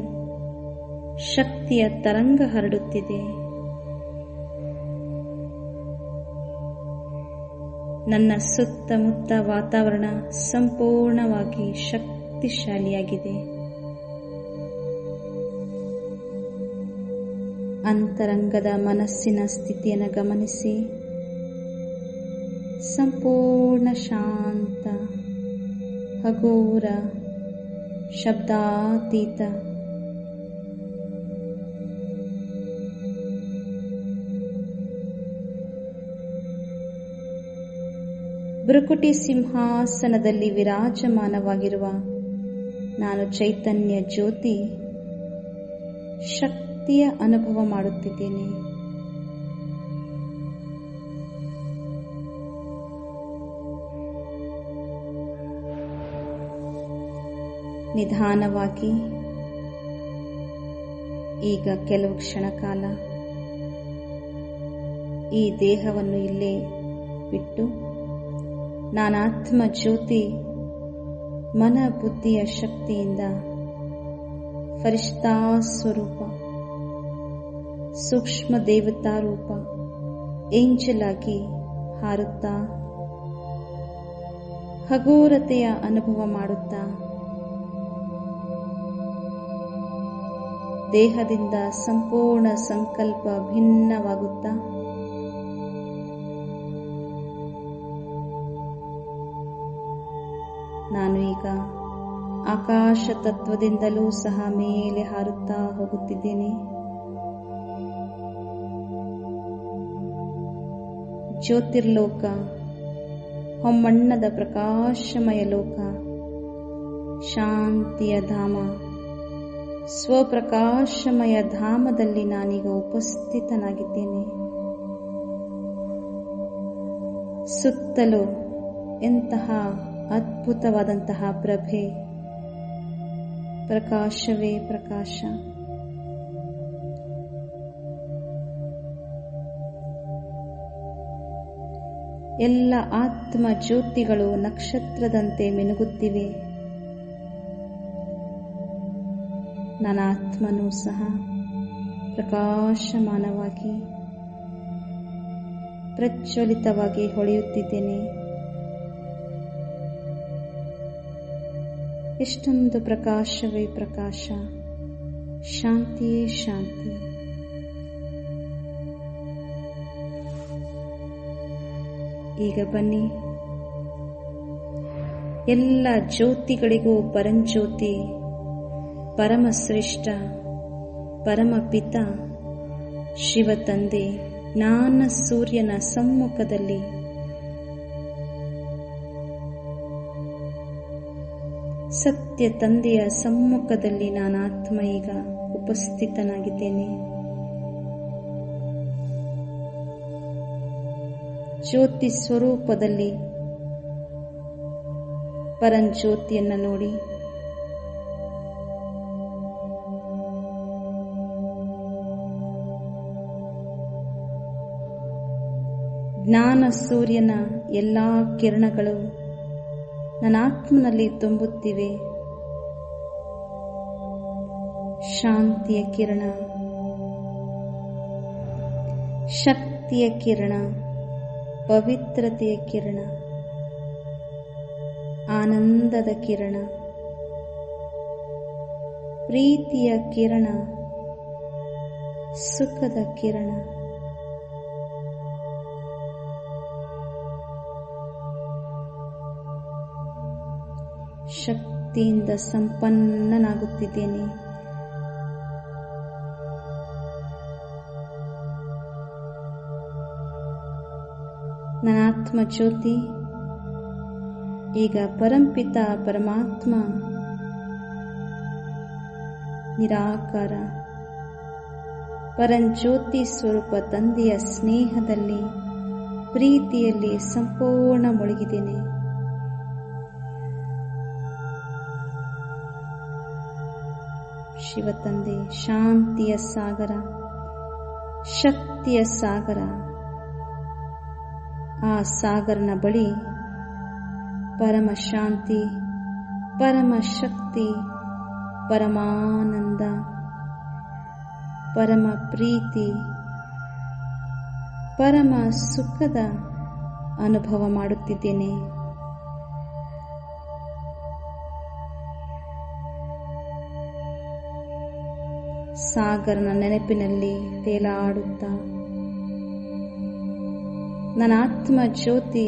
ಶಕ್ತಿಯ ತರಂಗ ಹರಡುತ್ತಿದೆ. ನನ್ನ ಸುತ್ತಮುತ್ತ ವಾತಾವರಣ ಸಂಪೂರ್ಣವಾಗಿ ಶಕ್ತಿಶಾಲಿಯಾಗಿದೆ. ಅಂತರಂಗದ ಮನಸ್ಸಿನ ಸ್ಥಿತಿಯನ್ನು ಗಮನಿಸಿ. ಸಂಪೂರ್ಣ ಶಾಂತ, ಹಗೂರ, ಶಬ್ದಾತೀತ. ಭೃಕುಟಿ ಸಿಂಹಾಸನದಲ್ಲಿ ವಿರಾಜಮಾನವಾಗಿರುವ ನಾನು ಚೈತನ್ಯ ಜ್ಯೋತಿ ಶಕ್ತಿಯ ಅನುಭವ ಮಾಡುತ್ತಿದ್ದೇನೆ. ನಿಧಾನವಾಗಿ ಈಗ ಕೆಲವು ಕ್ಷಣ ಕಾಲ ಈ ದೇಹವನ್ನು ಇಲ್ಲೇ ಬಿಟ್ಟು ನಾನಾತ್ಮ ಜ್ಯೋತಿ ಮನ ಬುದ್ಧಿಯ ಶಕ್ತಿಯಿಂದ ಫರಿಷ್ಠಾ ಸ್ವರೂಪ, ಸೂಕ್ಷ್ಮ ದೇವತಾ ರೂಪ, ಏಂಜಲ್ ಆಗಿ ಹಾರುತ್ತಾ ಹಗೂರತೆಯ ಅನುಭವ ಮಾಡುತ್ತಾ ದೇಹದಿಂದ ಸಂಪೂರ್ಣ ಸಂಕಲ್ಪ ಭಿನ್ನವಾಗುತ್ತಾ ನಾನು ಈಗ ಆಕಾಶ ತತ್ವದಿಂದಲೂ ಸಹ ಮೇಲೆ ಹಾರುತ್ತಾ ಹೋಗುತ್ತಿದ್ದೇನೆ. ಜ್ಯೋತಿರ್ಲೋಕ, ಹೊಮ್ಮಣ್ಣದ ಪ್ರಕಾಶಮಯ ಲೋಕ, ಶಾಂತಿಯ ಧಾಮ, ಸ್ವಪ್ರಕಾಶಮಯ ಧಾಮದಲ್ಲಿ ನಾನೀಗ ಉಪಸ್ಥಿತನಾಗಿದ್ದೇನೆ. ಸುತ್ತಲೂ ಎಂತಹ ಅದ್ಭುತವಾದಂತಹ ಪ್ರಭೆ, ಪ್ರಕಾಶವೇ ಪ್ರಕಾಶ. ಎಲ್ಲ ಆತ್ಮ ಜ್ಯೋತಿಗಳು ನಕ್ಷತ್ರದಂತೆ ಮಿನುಗುತ್ತಿವೆ. ನನ್ನ ಆತ್ಮನೂ ಸಹ ಪ್ರಕಾಶಮಾನವಾಗಿ ಪ್ರಜ್ವಲಿತವಾಗಿ ಹೊಳೆಯುತ್ತಿದ್ದೇನೆ. ಎಷ್ಟೊಂದು ಪ್ರಕಾಶವೇ ಪ್ರಕಾಶ, ಶಾಂತಿಯೇ ಶಾಂತಿ. ಈಗ ಬನ್ನಿ, ಎಲ್ಲ ಜ್ಯೋತಿಗಳಿಗೂ ಪರಂಜ್ಯೋತಿ, ಪರಮಶ್ರೇಷ್ಠ, ಪರಮಪಿತ ಶಿವ ತಂದೆ ಜ್ಞಾನ ಸೂರ್ಯನ ಸಮ್ಮುಖದಲ್ಲಿ ಸತ್ಯ ತಂದೆಯ ಸಮ್ಮುಖದಲ್ಲಿ ನಾನಾತ್ಮ ಈಗ ಉಪಸ್ಥಿತನಾಗಿದ್ದೇನೆ. ಜ್ಯೋತಿ ಸ್ವರೂಪದಲ್ಲಿ ಪರಂಜ್ಯೋತಿಯನ್ನು ನೋಡಿ ಜ್ಞಾನ ಸೂರ್ಯನ ಎಲ್ಲಾ ಕಿರಣಗಳು ನನ್ನ ಆತ್ಮನಲ್ಲಿ ತುಂಬುತ್ತಿವೆ. ಶಾಂತಿಯ ಕಿರಣ, ಶಕ್ತಿಯ ಕಿರಣ, ಪವಿತ್ರತೆಯ ಕಿರಣ, ಆನಂದದ ಕಿರಣ, ಪ್ರೀತಿಯ ಕಿರಣ, ಸುಖದ ಕಿರಣ. ಶಕ್ತಿಯಿಂದ ಸಂಪನ್ನನಾಗುತ್ತಿದ್ದೇನೆ. ನನ್ನ ಆತ್ಮ ಜ್ಯೋತಿ ಈಗ ಪರಂಪಿತ ಪರಮಾತ್ಮ ನಿರಾಕಾರ ಪರಂಜ್ಯೋತಿ ಸ್ವರೂಪ ತಂದೆಯ ಸ್ನೇಹದಲ್ಲಿ, ಪ್ರೀತಿಯಲ್ಲಿ ಸಂಪೂರ್ಣ ಮುಳುಗಿದ್ದೇನೆ. ಶಿವತಂದೆ ಶಾಂತಿಯ ಸಾಗರ, ಶಕ್ತಿಯ ಸಾಗರ. ಆ ಸಾಗರನ ಬಳಿ ಪರಮ ಶಾಂತಿ, ಪರಮ ಶಕ್ತಿ, ಪರಮಾನಂದ, ಪರಮ ಪ್ರೀತಿ, ಪರಮ ಸುಖದ ಅನುಭವ ಮಾಡುತ್ತಿದ್ದೇನೆ. ಸಾಗರನ ನೆನಪಿನಲ್ಲಿ ತೇಲಾಡುತ್ತಾ ನನ್ನ ಆತ್ಮ ಜ್ಯೋತಿ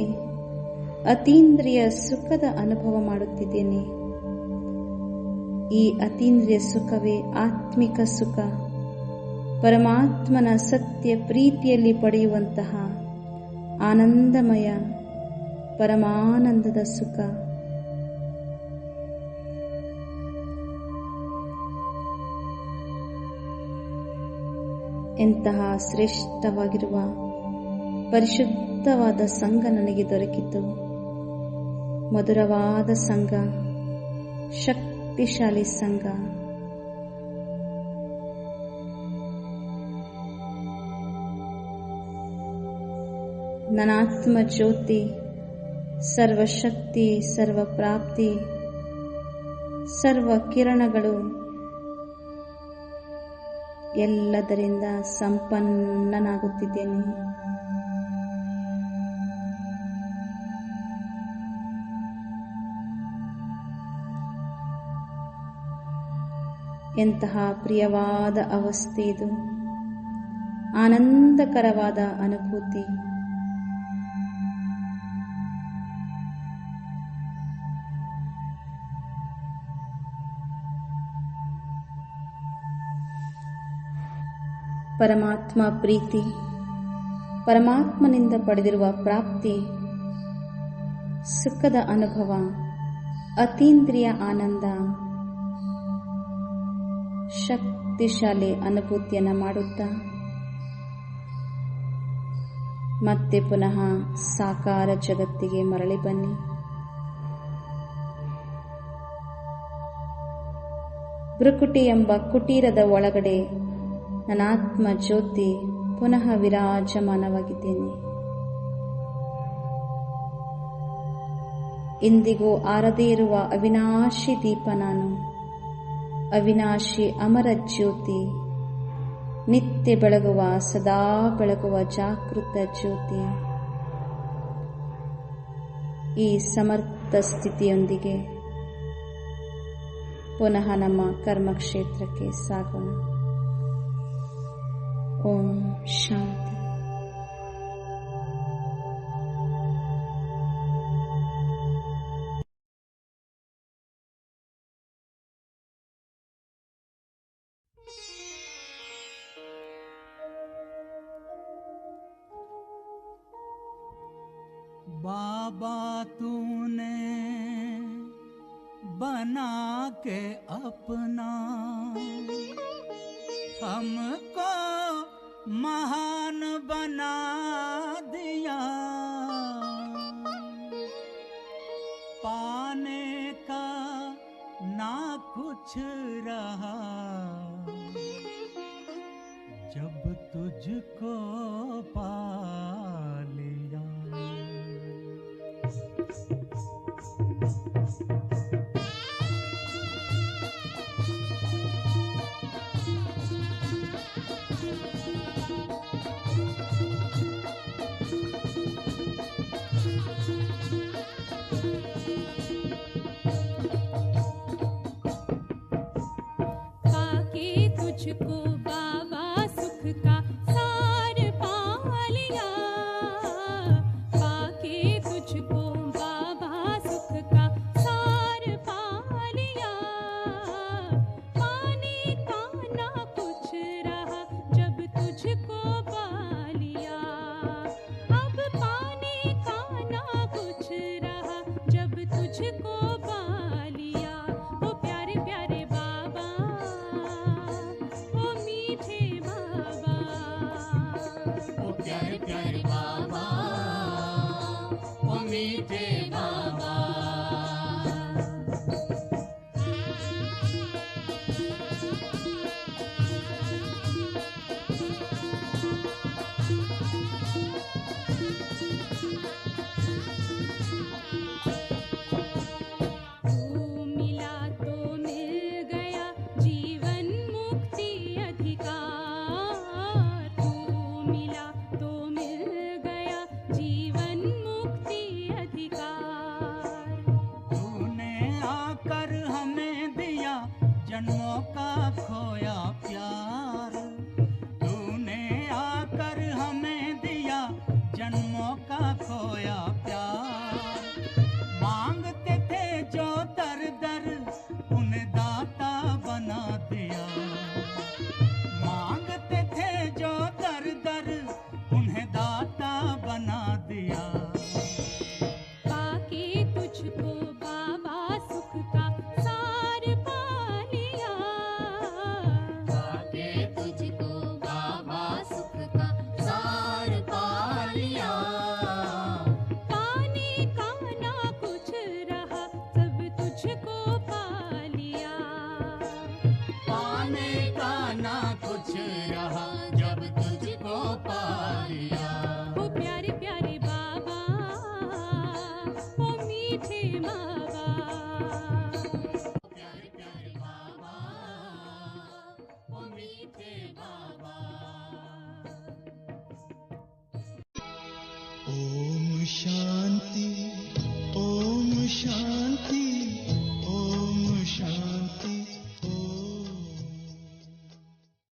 ಅತೀಂದ್ರಿಯ ಸುಖದ ಅನುಭವ ಮಾಡುತ್ತಿದ್ದೇನೆ. ಈ ಅತೀಂದ್ರಿಯ ಸುಖವೇ ಆತ್ಮಿಕ ಸುಖ, ಪರಮಾತ್ಮನ ಸತ್ಯ ಪ್ರೀತಿಯಲ್ಲಿ ಪಡೆಯುವಂತಹ ಆನಂದಮಯ ಪರಮಾನಂದದ ಸುಖ. ಎಂತಹ ಶ್ರೇಷ್ಠವಾಗಿರುವ ಪರಿಶುದ್ಧವಾದ ಸಂಘ ನನಗೆ ದೊರಕಿತು. ಮಧುರವಾದ ಸಂಘ, ಶಕ್ತಿಶಾಲಿ ಸಂಘ. ನನ್ನ ಆತ್ಮ ಜ್ಯೋತಿ ಸರ್ವಶಕ್ತಿ, ಸರ್ವ ಪ್ರಾಪ್ತಿ, ಸರ್ವ ಕಿರಣಗಳು ಎಲ್ಲದರಿಂದ ಸಂಪನ್ನನಾಗುತ್ತಿದ್ದೇನೆ. ಎಂತಹ ಪ್ರಿಯವಾದ ಅವಸ್ಥೆ ಇದು, ಆನಂದಕರವಾದ ಅನುಭೂತಿ. ಪರಮಾತ್ಮ ಪ್ರೀತಿ, ಪರಮಾತ್ಮನಿಂದ ಪಡೆದಿರುವ ಪ್ರಾಪ್ತಿ, ಸುಖದ ಅನುಭವ, ಅತೀಂದ್ರಿಯ ಆನಂದ, ಶಕ್ತಿಶಾಲಿ ಅನುಭೂತಿಯನ್ನು ಮಾಡುತ್ತಾ ಮತ್ತೆ ಪುನಃ ಸಾಕಾರ ಜಗತ್ತಿಗೆ ಮರಳಿ ಬನ್ನಿ. ಭೃಕುಟಿ ಎಂಬ ಕುಟೀರದ ಒಳಗಡೆ ನನ್ನ ಆತ್ಮ ಜ್ಯೋತಿ ಪುನಃ ವಿರಾಜಮಾನವಾಗಿದ್ದೇನೆ. ಇಂದಿಗೂ ಆರದೇ ಇರುವ ಅವಿನಾಶಿ ದೀಪ ನಾನು, ಅವಿನಾಶಿ ಅಮರ ಜ್ಯೋತಿ, ನಿತ್ಯ ಬೆಳಗುವ, ಸದಾ ಬೆಳಗುವ ಜಾಗೃತ ಜ್ಯೋತಿ. ಈ ಸಮರ್ಥ ಸ್ಥಿತಿಯೊಂದಿಗೆ ಪುನಃ ನಮ್ಮ ಕರ್ಮಕ್ಷೇತ್ರಕ್ಕೆ ಸಾಗೋಣ. ಓಂ ಶಾಂತಿ. बाबा तूने बना के अपना हमको महान बना दिया, पाने का ना कुछ रहा जब तुझको पा लिया। पाके तुझको बाबा सुख का सार पा लिया, पाके तुझको बाबा सुख का सार पा लिया, पाने का ना कुछ रहा जब तुझको पा लिया, अब पाने का ना कुछ रहा जब तुझको पा लिया। ओ प्यारे प्यारे बाबा, ओ मीठे बाबा, ओ प्यारे प्यारे बाबा, ओ मीठे बाबा। तू मिला तो मिल गया जीवन मुक्ति अधिकार। ओम शांति ओम शांति।